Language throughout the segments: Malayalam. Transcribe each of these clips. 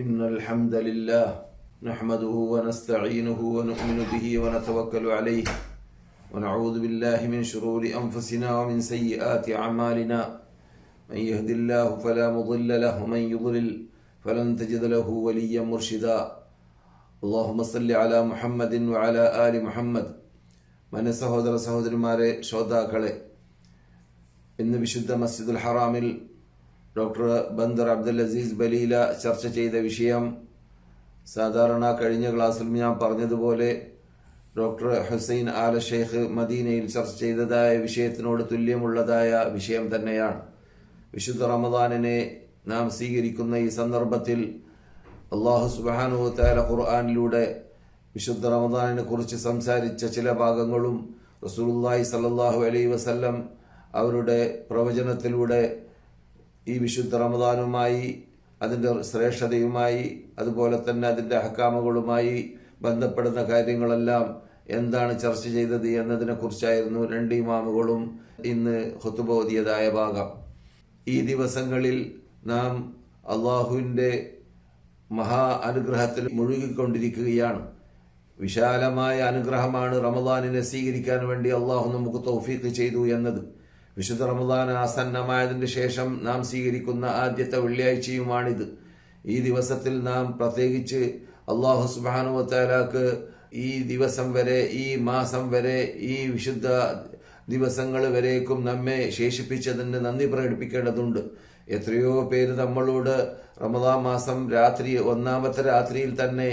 إن الحمد لله نحمده ونستعينه ونؤمن به ونتوكل عليه ونعوذ بالله من شرور أنفسنا ومن سيئات أعمالنا من يهد الله فلا مضل له ومن يضلل فلن تجد له وليا مرشدا اللهم صل على محمد وعلى آل محمد. മന സഹോദര സഹോദരിമാരെ, ശ്രോതാക്കളെ, ഇന്ന് വിശുദ്ധ മസ്ജിദുൽ ഹറാമിൽ ഡോക്ടർ ബന്ദർ അബ്ദുൽ അസീസ് ബലീല ചർച്ച ചെയ്ത വിഷയം സാധാരണ കഴിഞ്ഞ ക്ലാസ്സിൽ ഞാൻ പറഞ്ഞതുപോലെ ഡോക്ടർ ഹുസൈൻ ആല ഷെയ്ഖ് മദീനയിൽ ചർച്ച ചെയ്തതായ വിഷയത്തിനോട് തുല്യമുള്ളതായ വിഷയം തന്നെയാണ്. വിശുദ്ധ റമദാനിനെ നാം സ്വീകരിക്കുന്ന ഈ സന്ദർഭത്തിൽ അല്ലാഹു സുബ്ഹാനഹു വ തആല ഖുർആനിലൂടെ വിശുദ്ധ റമദാനിനെ കുറിച്ച് സംസാരിച്ച ചില ഭാഗങ്ങളും റസൂലുള്ളാഹി സ്വല്ലല്ലാഹു അലൈഹി വസല്ലം അവരുടെ പ്രവചനത്തിലൂടെ ഈ വിശുദ്ധ റമദാനുമായി അതിൻ്റെ ശ്രേഷ്ഠതയുമായി അതുപോലെ തന്നെ അതിൻ്റെ അഹ്കാമുകളുമായി ബന്ധപ്പെടുന്ന കാര്യങ്ങളെല്ലാം എന്താണ് ചർച്ച ചെയ്തത് എന്നതിനെക്കുറിച്ചായിരുന്നു രണ്ട് ഇമാമുകളും ഇന്ന് ഖുതുബ ഓതിയതായ ഭാഗം. ഈ ദിവസങ്ങളിൽ നാം അള്ളാഹുവിൻ്റെ മഹാ അനുഗ്രഹത്തിൽ മുഴുകിക്കൊണ്ടിരിക്കുകയാണ്. വിശാലമായ അനുഗ്രഹമാണ് റമദാനിനെ സ്വീകരിക്കാൻ വേണ്ടി അള്ളാഹു നമുക്ക് തൗഫീഖ് ചെയ്തു എന്നത്. വിശുദ്ധ റമദാൻ ആസന്നമായതിന് ശേഷം നാം സ്വീകരിക്കുന്ന ആദ്യത്തെ വെള്ളിയാഴ്ചയുമാണിത്. ഈ ദിവസത്തിൽ നാം പ്രത്യേകിച്ച് അല്ലാഹു സുബ്ഹാനഹു വ തആലക്ക് ഈ ദിവസം വരെ, ഈ മാസം വരെ, ഈ വിശുദ്ധ ദിവസങ്ങൾ വരേക്കും നമ്മെ ശേഷിപ്പിച്ചതിന് നന്ദി പ്രകടിപ്പിക്കേണ്ടതുണ്ട്. എത്രയോ പേര് നമ്മളോട് റമദാൻ മാസം ഒന്നാമത്തെ രാത്രിയിൽ തന്നെ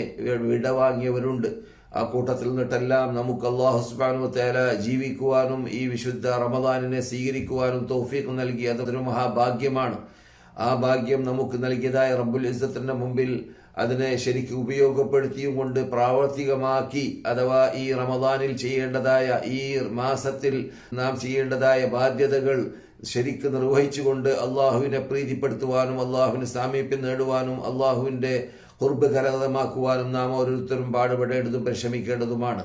വിടവാങ്ങിയവരുണ്ട്. ആ കൂട്ടത്തിൽ നിന്നിട്ടെല്ലാം നമുക്ക് അല്ലാഹു സുബ്ഹാനഹു വ തആല ജീവിക്കുവാനും ഈ വിശുദ്ധ റമദാനിനെ സ്വീകരിക്കുവാനും തൗഫീഖ് നൽകി. അതൊരു മഹാഭാഗ്യമാണ്. ആ ഭാഗ്യം നമുക്ക് നൽകിയതായ റബ്ബുൽ ഇസ്സത്തിന്റെ മുമ്പിൽ അതിനെ ശരിക്കും ഉപയോഗപ്പെടുത്തിയും കൊണ്ട് പ്രാവർത്തികമാക്കി, അഥവാ ഈ റമദാനിൽ ചെയ്യേണ്ടതായ, ഈ മാസത്തിൽ നാം ചെയ്യേണ്ടതായ ബാധ്യതകൾ ശരിക്ക് നിർവഹിച്ചുകൊണ്ട് അള്ളാഹുവിനെ പ്രീതിപ്പെടുത്തുവാനും അള്ളാഹുവിന് സാമീപ്യം നേടുവാനും അള്ളാഹുവിന്റെ ഖുർബ് കരഗതമാക്കുവാനും നാം ഓരോരുത്തരും പാടുപെടേണ്ടതും പരിശ്രമിക്കേണ്ടതുമാണ്.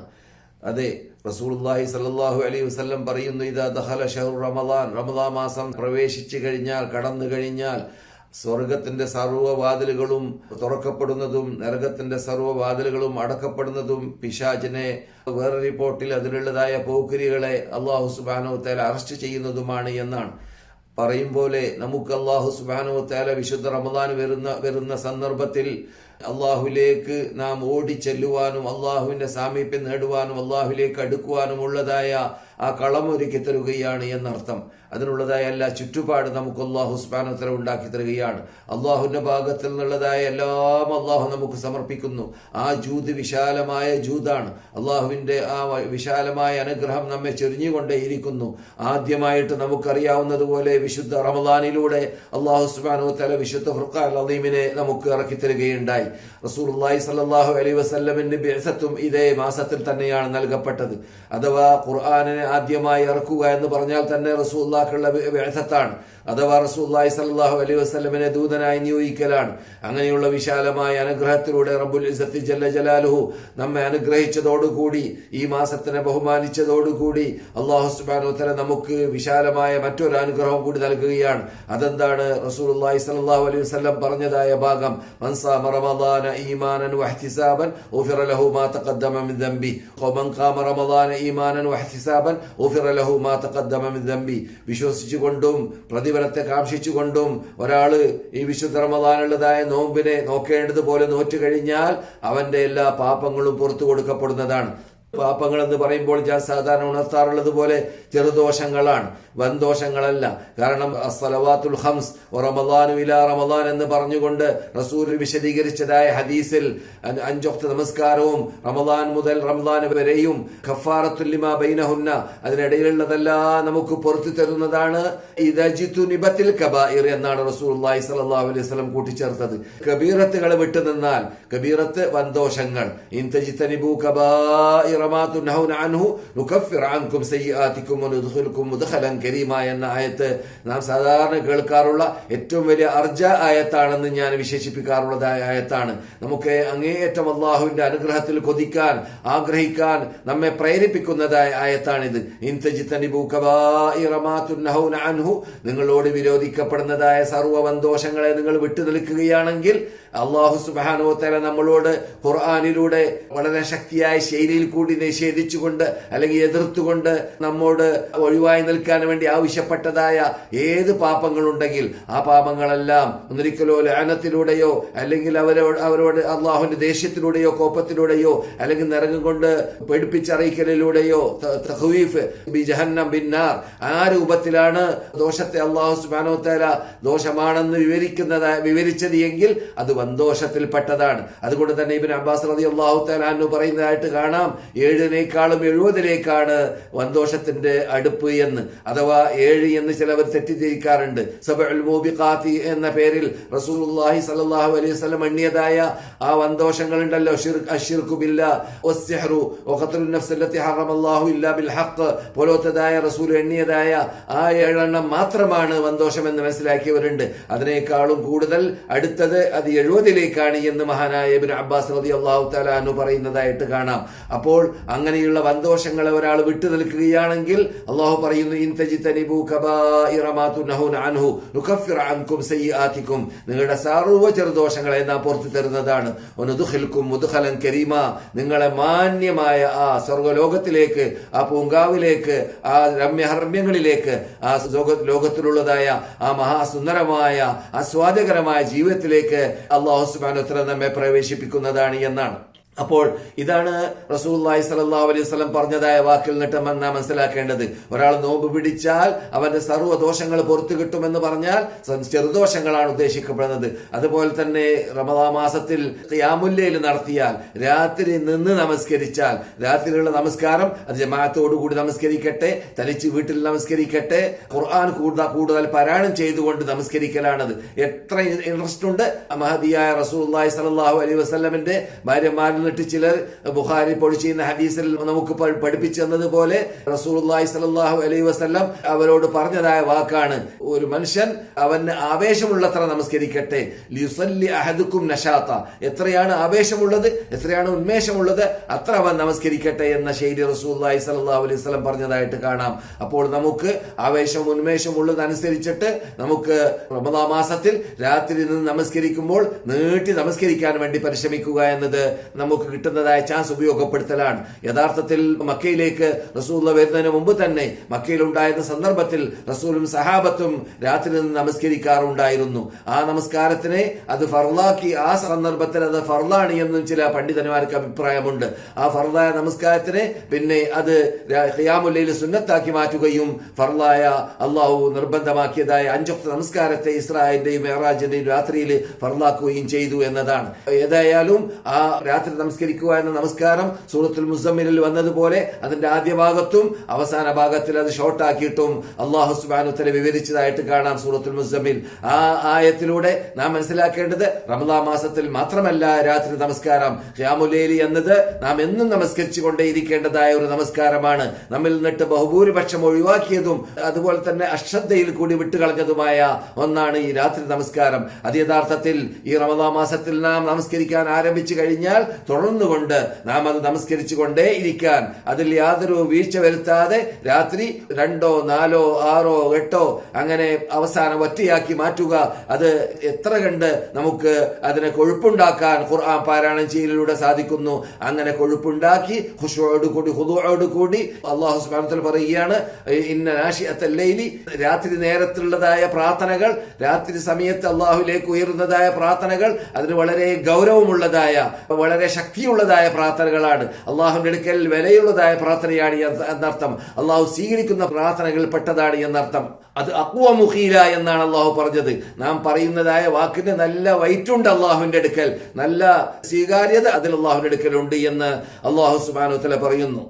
അതെ, റസൂലുള്ളാഹി സ്വല്ലല്ലാഹു അലൈഹി വസല്ലം പറയുന്നു, ഇദാ ദഖല ശഹ്റു റമദാൻ, റമദാൻ മാസം പ്രവേശിച്ചു കഴിഞ്ഞാൽ, കടന്നു കഴിഞ്ഞാൽ സ്വർഗത്തിന്റെ സർവ്വവാതിലുകളും തുറക്കപ്പെടുന്നതും നരകത്തിന്റെ സർവ്വവാതിലുകളും അടക്കപ്പെടുന്നതും പിശാചിനെ വേറെ റിപ്പോർട്ടിൽ അതിലുള്ളതായ പോക്കിരികളെ അല്ലാഹു സുബ്ഹാനഹു വ തആല അറസ്റ്റ് ചെയ്യുന്നതുമാണ് എന്നാണ്. പറയും പോലെ നമുക്ക് അല്ലാഹു സുബ്ഹാനഹു വ തആല വിശുദ്ധ റമദാൻ വരുന്ന സന്ദർഭത്തിൽ അള്ളാഹുലേക്ക് നാം ഓടിച്ചെല്ലുവാനും അള്ളാഹുവിന്റെ സാമീപ്യം നേടുവാനും അള്ളാഹുലേക്ക് അടുക്കുവാനും ഉള്ളതായ ആ കളമൊരുക്കി തരുകയാണ് എന്നർത്ഥം. അതിനുള്ളതായ എല്ലാ ചുറ്റുപാട് നമുക്ക് അല്ലാഹു സുബ്ഹാനഹു വ തആല ഉണ്ടാക്കി തരികയാണ്. അള്ളാഹുവിന്റെ ഭാഗത്തിൽ നിന്നുള്ളതായ എല്ലാം അള്ളാഹു നമുക്ക് സമർപ്പിക്കുന്നു. ആ ജൂദ് വിശാലമായ ജൂദാണ്. അള്ളാഹുവിന്റെ ആ വിശാലമായ അനുഗ്രഹം നമ്മെ ചൊരിഞ്ഞുകൊണ്ടേയിരിക്കുന്നു. ആദ്യമായിട്ട് നമുക്കറിയാവുന്നതുപോലെ വിശുദ്ധ റമദാനിലൂടെ അള്ളാഹു സുബ്ഹാനഹു വ തആല വിശുദ്ധ ഫുർഖാൻ അദീമിനെ നമുക്ക് ഇറക്കി തരികയുണ്ടായി. റസൂലുള്ളാഹി സ്വല്ലല്ലാഹു അലൈഹി വസല്ലമിന്റെ ബിഅസത്തും ഇതേ മാസത്തിൽ തന്നെയാണ് നൽകപ്പെട്ടത്. അഥവാ ഖുർആനിനെ ആദ്യമായി ഇറക്കുക എന്ന് പറഞ്ഞാൽ തന്നെ റസൂലുള്ളാഹിക്കുള്ള ബിഅസത്താണ്. അഥവാ റസൂലുള്ളാഹി സ്വല്ലല്ലാഹു അലൈഹി വസല്ലമിനെ ദൂതനായി നിയോഗിക്കലാണ്. അങ്ങനെയുള്ള വിശാലമായ അനുഗ്രഹത്തിലൂടെ റബ്ബുൽ ഇസ്സത്തി ജല്ല ജലാലുഹു നമ്മെ അനുഗ്രഹിച്ചതോടുകൂടി, ഈ മാസത്തിനെ ബഹുമാനിച്ചതോടുകൂടി അല്ലാഹു സുബ്ഹാനഹു വ തആല നമുക്ക് വിശാലമായ മറ്റൊരു അനുഗ്രഹം കൂടി നൽകുകയാണ്. അതെന്താണ്? റസൂലുള്ളാഹി സ്വല്ലല്ലാഹു അലൈഹി വസല്ലം പറഞ്ഞതായ ഭാഗം, മൻ സാമ റമദാന ഈമാനൻ വഹ്തിസാബൻ ഗുഫിറ ലഹു മാ തഖദ്ദമ മിൻ ദംബി വമൻ ഖാമ റമദാന ഈമാനൻ വഹ്തിസാബൻ ഗുഫിറ ലഹു മാ തഖദ്ദമ മിൻ ദംബി. വിശ്വസിച്ചുകൊണ്ടും പ്രതിഫലത്തെ കാംക്ഷിച്ചുകൊണ്ടും ഒരാള് ഈ വിശുദ്ധ റമദാനുള്ളതായ നോമ്പിനെ നോക്കേണ്ടതുപോലെ നോറ്റു കഴിഞ്ഞാൽ അവന്റെ എല്ലാ പാപങ്ങളും പുറത്തു കൊടുക്കപ്പെടുന്നതാണ്. പാപങ്ങൾ എന്ന് പറയുമ്പോൾ ഞാൻ സാധാരണ ഉണർത്താറുള്ളത് പോലെ ചെറുദോഷങ്ങളാണ്, വൻദോഷങ്ങളല്ല. കാരണം അസ്സലവാത്തുൽ ഖംസ് റമദാനു ഇലാ റമദാൻ എന്ന് പറഞ്ഞുകൊണ്ട് റസൂൽ വിശദീകരിച്ചതായ ഹദീസിൽ 5 വഖ്ത് നമസ്കാരവും റമദാൻ മുതൽ റമദാൻ വരെയും കഫാറത്തുൽ ലിമാ ബൈനഹുന്ന, അതിനിടയിലുള്ളതെല്ലാം നമുക്ക് പുറത്തു തരുന്നതാണ്. ഇദജിതുനിബത്തിൽ കബായിർ എന്നാണ് റസൂലുള്ളാഹി സ്വല്ലല്ലാഹു അലൈഹി വസല്ലം കൂട്ടിച്ചേർത്തത്. കബീറത്തുകൾ വിട്ടുനിന്നാൽ, കബീറത്ത് വൻദോഷങ്ങൾ, ഇൻതജിതനിബു കബായിർ മാ തുൻഹൗന അൻഹു നുകഫിർ അൻകും സയ്യിആതികും വനുദ്ഖിലുകും മുദ്ഖലൻ കരീമ എന്ന ആയത്ത് നാം സാധാരണ കേൾക്കാറുള്ള ഏറ്റവും വലിയ അർജ ആയത്താണെന്ന് ഞാൻ വിശേഷിപ്പിക്കാറുള്ളതായ ആയത്താണ്. നമുക്ക് അങ്ങേയറ്റം അള്ളാഹുവിന്റെ അനുഗ്രഹത്തിൽ കൊതിക്കാൻ, ആഗ്രഹിക്കാൻ നമ്മെ പ്രേരിപ്പിക്കുന്നതായ ആയത്താണിത്. ഇൻതജിതനിബു കബായിറ മാ തുൻഹൗന അൻഹു, നിങ്ങളോട് വിരോധിക്കപ്പെടുന്നതായ സർവ്വ വൻദോഷങ്ങളെ നിങ്ങൾ വിട്ടു നിൽക്കുകയാണെങ്കിൽ അള്ളാഹു സുബ്ഹാനഹു വ തആല നമ്മളോട് ഖുർആനിലൂടെ വളരെ ശക്തിയായ ശൈലിയിൽ കൂടി നിഷേധിച്ചുകൊണ്ട് അല്ലെങ്കിൽ എതിർത്തുകൊണ്ട് നമ്മോട് ഒഴിവായി നിൽക്കാൻ വേണ്ടി ആവശ്യപ്പെട്ടതായ ഏത് പാപങ്ങളുണ്ടെങ്കിൽ ആ പാപങ്ങളെല്ലാം ഒന്നിരിക്കലോ ലഅനത്തിലൂടെയോ അല്ലെങ്കിൽ അവരോട് അള്ളാഹുവിന്റെ ദേഷ്യത്തിലൂടെയോ കോപത്തിലൂടെയോ അല്ലെങ്കിൽ നരകം കൊണ്ട് പേടിപ്പിച്ചറിയിക്കലിലൂടെയോ തഖ്വീഫ് ബി ജഹന്നം ബിന്നാർ ആ രൂപത്തിലാണ് ദോഷത്തെ അള്ളാഹു സുബ്ഹാനഹു വ തആല ദോഷമാണെന്ന് വിവരിച്ചത് എങ്കിൽ അത് വൻദോഷത്തിൽപ്പെട്ടതാണ്. അതുകൊണ്ട് തന്നെ ഇബ്നു അബ്ബാസ് റളിയല്ലാഹു തആല അൻഹു പറയുന്നതായിട്ട് കാണാം, 7-നേക്കാളും 70-ലേക്കാണ് വൻദോഷത്തിന്റെ അടുപ്പ് എന്ന്. അഥവാ 7 എന്ന് ചിലവർ തെറ്റിദ്ധരിക്കാറുണ്ട്. സബഉൽ മൂബിഖാത്തി എന്ന പേരിൽ റസൂലുള്ളാഹി സ്വല്ലല്ലാഹു അലൈഹി വസല്ലം എണ്ണിയതായ ആ വൻദോഷങ്ങൾ ഉണ്ടല്ലോ, അശ്ശിർകു ബില്ലാഹ് വസ്സിഹ്റു വഖത്ലുൻ നഫ്സ് അല്ലത്തി ഹറമല്ലാഹു ഇല്ലാ ബിൽ ഹഖ് പോലത്തതായ റസൂൽ എണ്ണിയതായ ആ 7 എണ്ണം മാത്രമാണ് വൻദോഷം എന്ന് മനസ്സിലാക്കിയവരുണ്ട്. അതിനേക്കാളും കൂടുതൽ അടുത്തത് അത് 70-ലേക്കാണ് എന്ന് മഹാനായ ഇബ്നു അബ്ബാസ് റളിയല്ലാഹു തആല അൻഹു പറയുന്നതായിട്ട് കാണാം. അപ്പോൾ അങ്ങനെയുള്ള വൻദോഷങ്ങളെ ഒരാൾ വിട്ടു നിൽക്കുകയാണെങ്കിൽ അള്ളാഹു പറയുന്നു, ഇൻ തജ്തനിബു കബായിറ മാ തുൻഹൂന അൻഹു നുകഫിർ അൻകും സയ്യിആതികും, നിങ്ങളുടെ സർവ്വ ചെറുദോഷങ്ങളെ നാം പുറത്തു തരുന്നതാണ്. വനുദ്ഖിൽകും മുദ്ഖലൻ കരീമ, നിങ്ങളെ മാന്യമായ ആ സ്വർഗ്ഗലോകത്തിലേക്ക്, ആ പൂങ്കാവിലേക്ക്, ആ രമ്യഹർമ്യങ്ങളിലേക്ക്, ആ ലോകത്തിലുള്ളതായ ആ മഹാസുന്ദരമായ ആസ്വാദ്യകരമായ ജീവിതത്തിലേക്ക് അല്ലാഹു സുബ്ഹാനഹു വ തആല നമ്മെ പ്രവേശിപ്പിക്കുന്നതാണ് എന്നാണ്. അപ്പോൾ ഇതാണ് റസൂലുള്ളാഹി സ്വല്ലല്ലാഹു അലൈഹി വസല്ലം പറഞ്ഞതായ വാക്കിൽ നിന്നിട്ട് നാം മനസ്സിലാക്കേണ്ടത്. ഒരാൾ നോമ്പ് പിടിച്ചാൽ അവന്റെ സർവ്വ ദോഷങ്ങൾ പുറത്തു കിട്ടുമെന്ന് പറഞ്ഞാൽ ചെറുദോഷങ്ങളാണ് ഉദ്ദേശിക്കപ്പെടുന്നത്. അതുപോലെ തന്നെ റമദാൻ മാസത്തിൽ ഖിയാമുൽ ലൈൽ നടത്തിയാൽ, രാത്രി നിന്ന് നമസ്കരിച്ചാൽ, രാത്രിയുള്ള നമസ്കാരം അത് ജമാഅത്തോടുകൂടി നമസ്കരിക്കട്ടെ, തനിച്ച് വീട്ടിൽ നമസ്കരിക്കട്ടെ, ഖുർആൻ കൂടുതൽ പാരായണം ചെയ്തുകൊണ്ട് നമസ്കരിക്കലാണത്. എത്ര ഇൻട്രസ്റ്റ് ഉണ്ട്. മഹദിയായ റസൂലുള്ളാഹി സ്വല്ലല്ലാഹു അലൈഹി വസല്ലമിന്റെ ഭാര്യമാരിൽ ചിലർ ബുഖാരി പൊളിച്ചിരുന്ന ഹദീസിൽ നമുക്ക് പഠിപ്പിച്ചു തന്നതുപോലെ റസൂലുള്ളാഹി സ്വല്ലല്ലാഹു അലൈഹി വസല്ലം അവരോട് പറഞ്ഞതായ വാക്കാണ്, ഒരു മനുഷ്യൻ അവന് ആവേശമുള്ളത്ര നമസ്കരിക്കട്ടെ. ലിയുസല്ലി അഹദുക്കും നശാത, എത്രയാണ് ആവേശമുള്ളത്, എത്രയാണ് ഉന്മേഷമുള്ളത്, അത്ര അവൻ നമസ്കരിക്കട്ടെ എന്ന ശൈലി റസൂലുള്ളാഹി സ്വല്ലല്ലാഹു അലൈഹി വസല്ലം പറഞ്ഞതായിട്ട് കാണാം. അപ്പോൾ നമുക്ക് ആവേശം ഉന്മേഷം ഉള്ളതനുസരിച്ചിട്ട് നമുക്ക് റമദാൻ മാസത്തിൽ രാത്രി നിന്ന് നമസ്കരിക്കുമ്പോൾ നീട്ടി നമസ്കരിക്കാൻ വേണ്ടി പരിശ്രമിക്കുക എന്നത് നമുക്ക് കിട്ടുന്നതായ ചാൻസ് ഉപയോഗപ്പെടുത്തലാണ്. യഥാർത്ഥത്തിൽ മക്കയിലേക്ക് റസൂലുള്ളാഹി വരുന്നതിന് മുമ്പ് തന്നെ മക്കയിൽ ഉണ്ടായിരുന്ന സന്ദർഭത്തിൽ റസൂലും സഹാബത്തും രാത്രി നിന്ന് നമസ്കരിക്കാറുണ്ടായിരുന്നു. ആ നമസ്കാരത്തിനെ അത് ഫർളാക്കി, ആ സന്ദർഭത്തിൽ അത് ഫർളാണ് എന്നും ചില പണ്ഡിതന്മാർക്ക് അഭിപ്രായമുണ്ട്. ആ ഫർളായ നമസ്കാരത്തിനെ പിന്നെ അത് ഖിയാമുൽ ലൈൽ സുന്നത്താക്കി മാറ്റുകയും ഫർളായ അള്ളാഹു നിർബന്ധമാക്കിയതായ 5 വഖ്ത് നമസ്കാരത്തെ ഇസ്രായിന്റെയും മെഹറാജിന്റെയും രാത്രിയിൽ ഫർളാക്കുകയും ചെയ്തു എന്നതാണ്. ഏതായാലും ആ രാത്രി നമസ്കരിക്കുക എന്ന നമസ്കാരം സൂറത്തുൽ മുസമ്മിലിൽ വന്നതുപോലെ അതിന്റെ ആദ്യ ഭാഗത്തും അവസാന ഭാഗത്തിൽ അത് ഷോർട്ടാക്കിയിട്ടും അല്ലാഹു സുബ്ഹാനഹു വ തആല വിവരിച്ചതായിട്ട് കാണാം സൂറത്തുൽ മുസമ്മിൽ. ആ ആയത്തിലൂടെ നാം മനസ്സിലാക്കേണ്ടത് റമദാൻ മാസത്തിൽ മാത്രമല്ല രാത്രി നമസ്കാരം, ഖിയാമുൽ ലൈൽ എന്നത് നാം എന്നും നമസ്കരിച്ചു കൊണ്ടേയിരിക്കേണ്ടതായ ഒരു നമസ്കാരമാണ്. നമ്മിൽ നിന്നിട്ട് ബഹുഭൂരിപക്ഷം ഒഴിവാക്കിയതും അതുപോലെ തന്നെ അശ്രദ്ധയിൽ കൂടി വിട്ടുകളഞ്ഞതുമായ ഒന്നാണ് ഈ രാത്രി നമസ്കാരം. അത് യഥാർത്ഥത്തിൽ ഈ റമദാൻ മാസത്തിൽ നാം നമസ്കരിക്കാൻ ആരംഭിച്ചു കഴിഞ്ഞാൽ തുടർന്നുകൊണ്ട് നാം അത് നമസ്കരിച്ചു കൊണ്ടേ ഇരിക്കാൻ, അതിൽ യാതൊരു വീഴ്ച വരുത്താതെ രാത്രി 2, 4, 6, 8 അങ്ങനെ അവസാനം ഒറ്റയാക്കി മാറ്റുക. അത് എത്ര കണ്ട് നമുക്ക് അതിനെ കൊഴുപ്പുണ്ടാക്കാൻ ഖുർആൻ പാരായണം ചെയ്യലിലൂടെ സാധിക്കുന്നു. അങ്ങനെ കൊഴുപ്പുണ്ടാക്കി ഖുശൂഅോടുകൂടി ഖുദൂഅോടുകൂടി അല്ലാഹു സുബ്ഹാനഹു വ തആല പറയുകയാണ്, ഇന്ന നാശിഅത്തൽ ലൈലി, രാത്രി നേരത്തിലുള്ളതായ പ്രാർത്ഥനകൾ, രാത്രി സമയത്ത് അല്ലാഹുവിലേക്ക് ഉയരുന്നതായ പ്രാർത്ഥനകൾ അതിന് വളരെ ഗൗരവമുള്ളതായ വളരെ ശക്തിയുള്ളതായ പ്രാർത്ഥനകളാണ്. അള്ളാഹുവിന്റെ അടുക്കൽ വിലയുള്ളതായ പ്രാർത്ഥനയാണ് എന്നർത്ഥം. അള്ളാഹു സ്വീകരിക്കുന്ന പ്രാർത്ഥനകൾ പെട്ടതാണ് എന്നർത്ഥം. അത് അഖ്വ മുഖീല എന്നാണ് അള്ളാഹു പറഞ്ഞത്. നാം പറയുന്നതായ വാക്കിന് നല്ല വൈറ്റുണ്ട് അള്ളാഹുവിന്റെ അടുക്കൽ, നല്ല സ്വീകാര്യത അതിൽ അള്ളാഹുവിന്റെ അടുക്കലുണ്ട് എന്ന് അള്ളാഹു സുബ്ഹാനഹു വ തആല പറയുന്നു.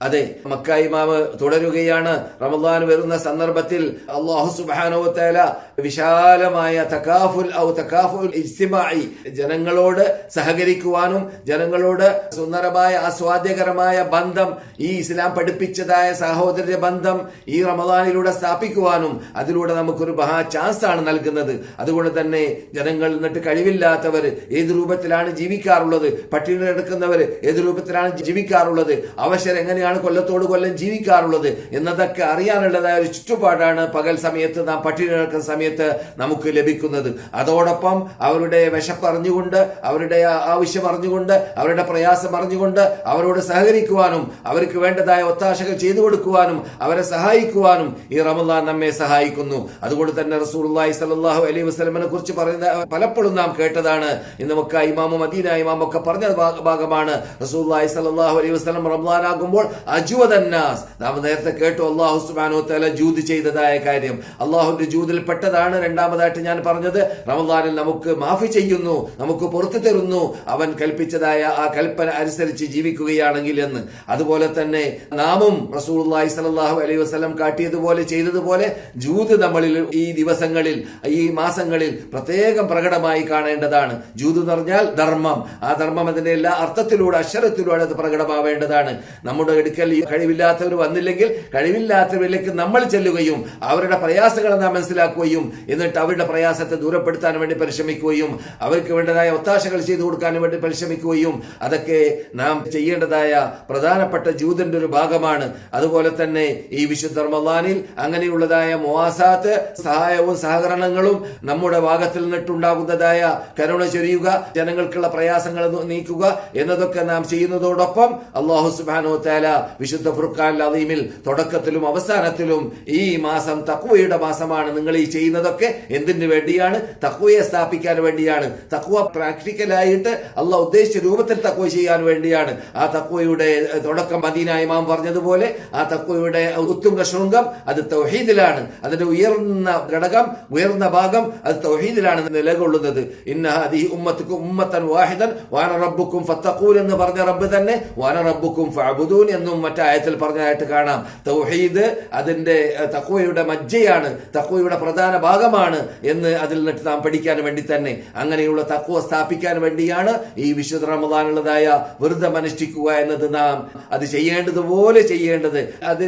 അതെ, മക്ക ഇമാമ് തുടരുകയാണ്. റമദാൻ വരുന്ന സന്ദർഭത്തിൽ അല്ലാഹു സുബ്ഹാനഹു വ തആല വിശാലമായ തകാഫുൽ ഇജ്തിമാഇ, ജനങ്ങളോട് സഹകരിക്കുവാനും ജനങ്ങളോട് സുന്ദരമായ ആസ്വാദ്യകരമായ ബന്ധം, ഈ ഇസ്ലാം പഠിപ്പിച്ചതായ സഹോദര്യ ബന്ധം ഈ റമദാനിലൂടെ സ്ഥാപിക്കുവാനും അതിലൂടെ നമുക്കൊരു മഹാ ചാൻസ് ആണ് നൽകുന്നത്. അതുകൊണ്ട് തന്നെ ജനങ്ങൾ എന്നിട്ട് കഴിവില്ലാത്തവർ ഏത് രൂപത്തിലാണ് ജീവിക്കാറുള്ളത്, പട്ടിണി കിടക്കുന്നവർ ഏത് രൂപത്തിലാണ് ജീവിക്കാറുള്ളത്, അവശർ എങ്ങനെയാണ് എങ്ങനെയാണ് കൊല്ലത്തോട് കൊല്ലം ജീവിക്കാറുള്ളത് എന്നതൊക്കെ അറിയാനുള്ളതായ ഒരു ചുറ്റുപാടാണ് പകൽ സമയത്ത് നാം പട്ടിണി കിടക്കുന്ന സമയത്ത് നമുക്ക് ലഭിക്കുന്നത്. അതോടൊപ്പം അവരുടെ വിശപ്പ് അറിഞ്ഞുകൊണ്ട്, അവരുടെ ആവശ്യം അറിഞ്ഞുകൊണ്ട്, അവരുടെ പ്രയാസം അറിഞ്ഞുകൊണ്ട് അവരോട് സഹകരിക്കുവാനും അവർക്ക് വേണ്ടതായ ഒത്താശകൾ ചെയ്തു കൊടുക്കുവാനും അവരെ സഹായിക്കുവാനും ഈ റമദാൻ നമ്മെ സഹായിക്കുന്നു. അതുകൊണ്ട് തന്നെ റസൂലുള്ളാഹി സ്വല്ലല്ലാഹു അലൈഹി വസല്ലമയെ കുറിച്ച് പറയുന്ന പലപ്പോഴും നാം കേട്ടതാണ്. ഇന്ന് മക്ക ഇമാമും മദീന ഇമാമും ഒക്കെ പറഞ്ഞ ഭാഗമാണ്. റസൂലുള്ളാഹി സ്വല്ലല്ലാഹു അലൈഹി വസല്ലം റമദാൻ ആകുമ്പോൾ അജ്വദന്നാസ്, നാം നേരത്തെ കേട്ടു അല്ലാഹു സുബ്ഹാനഹു വ തആല ജൂദ് ചെയ്തതായ കാര്യം. അല്ലാഹുവിന്റെ ജൂദിൽ പെട്ടതാണ് രണ്ടാമതായിട്ട് ഞാൻ പറഞ്ഞത്. റമദാനിൽ നമുക്ക് മാഫി ചെയ്യുന്നു, നമുക്ക് പുറത്തു തരുന്നു അവൻ കൽപ്പിച്ചതായ ആ കൽപ്പന അനുസരിച്ച് ജീവിക്കുകയാണെങ്കിൽ എന്ന്. അതുപോലെ തന്നെ നാമും റസൂലുള്ളാഹി സ്വല്ലല്ലാഹു അലൈഹി വസല്ലം കാട്ടിയതുപോലെ ചെയ്തതുപോലെ ജൂദ് നമ്മളിൽ ഈ ദിവസങ്ങളിൽ, ഈ മാസങ്ങളിൽ പ്രത്യേകം പ്രകടമായി കാണേണ്ടതാണ്. ജൂദ് എന്ന് പറഞ്ഞാൽ ധർമ്മം. ആ ധർമ്മം അതിന്റെ എല്ലാ അർത്ഥത്തിലൂടെ, അക്ഷരത്തിലൂടെ അത് പ്രകടമാവേണ്ടതാണ്. നമ്മുടെ അടുക്കൽ കഴിവില്ലാത്തവർ വന്നില്ലെങ്കിൽ കഴിവില്ലാത്തവരിലേക്ക് നമ്മൾ ചെല്ലുകയും അവരുടെ പ്രയാസങ്ങളെ നാം മനസ്സിലാക്കുകയും എന്നിട്ട് അവരുടെ പ്രയാസത്തെ ദൂരപ്പെടുത്താൻ വേണ്ടി പരിശ്രമിക്കുകയും അവർക്ക് വേണ്ടതായ ഒത്താശകൾ ചെയ്തു കൊടുക്കാൻ വേണ്ടി പരിശ്രമിക്കുകയും അതൊക്കെ നാം ചെയ്യേണ്ടതായ പ്രധാനപ്പെട്ട ജൂദിന്റെ ഒരു ഭാഗമാണ്. അതുപോലെ തന്നെ ഈ വിശുദ്ധ റമദാനിൽ അങ്ങനെയുള്ളതായ മുവാസാത്ത്, സഹായവും സഹകരണങ്ങളും നമ്മുടെ ഭാഗത്തിൽ നിന്നിട്ടുണ്ടാകുന്നതായ കരുണ ചൊരിയുക, ജനങ്ങൾക്കുള്ള പ്രയാസങ്ങൾ നീക്കുക എന്നതൊക്കെ നാം ചെയ്യുന്നതോടൊപ്പം അല്ലാഹു സുബ്ഹാനഹു വ തആല വിശുദ്ധ ഫുർഖാനുൽ അദീമിൽ തുടക്കത്തിലും അവസാനത്തിലും ഈ മാസം തഖ്വയുടെ മാസമാണ്, നിങ്ങൾ ഈ ചെയ്യുന്നതൊക്കെ എന്തിനു വേണ്ടിയാണ്? തഖ്വയെ സ്ഥാപിക്കാൻ വേണ്ടിയാണ്. തഖ്വ പ്രാക്ടിക്കലായിട്ട് അല്ലാഹു ഉദ്ദേശിച്ച രൂപത്തിൽ തഖ്വ ചെയ്യാൻ വേണ്ടിയാണ്. ആ തഖ്വയുടെ തുടക്കം മദീന ഇമാം പറഞ്ഞതുപോലെ ആ തഖ്വയുടെ ഉത്തുംഗ ശൃംഗം അത് തൗഹീദിലാണ്. അതിന്റെ ഉയർന്ന ഘടകം, ഉയർന്ന ഭാഗം അത് തൗഹീദിലാണ് നിലകൊള്ളുന്നത്. ഇന്ന ഹാദിഹി ഉമ്മത്തുക്കും ഉമ്മത്തൻ വാഹിദൻ വാന റബ്ബുക്കും ഫത്തഖൂൻ എന്ന് പറഞ്ഞ റബ്ബ് തന്നെ വാന റബ്ബുക്കും ഫഅബ്ദൂൻ എന്നും മറ്റായത്തിൽ പറഞ്ഞതായിട്ട് കാണാം. തൗഹീദ് അതിന്റെ തഖ്വയുടെ മജ്ജയാണ്, തഖ്വയുടെ പ്രധാന ഭാഗമാണ് എന്ന് അതിൽ നിന്നിട്ട് നാം പഠിക്കാൻ വേണ്ടി തന്നെ അങ്ങനെയുള്ള തഖ്വ സ്ഥാപിക്കാൻ വേണ്ടിയാണ് ഈ വിശുദ്ധ റമദാനുള്ളതായ വ്രതം അനുഷ്ഠിക്കുക എന്നത്. നാം അത് ചെയ്യേണ്ടതുപോലെ ചെയ്യേണ്ടത്. അത്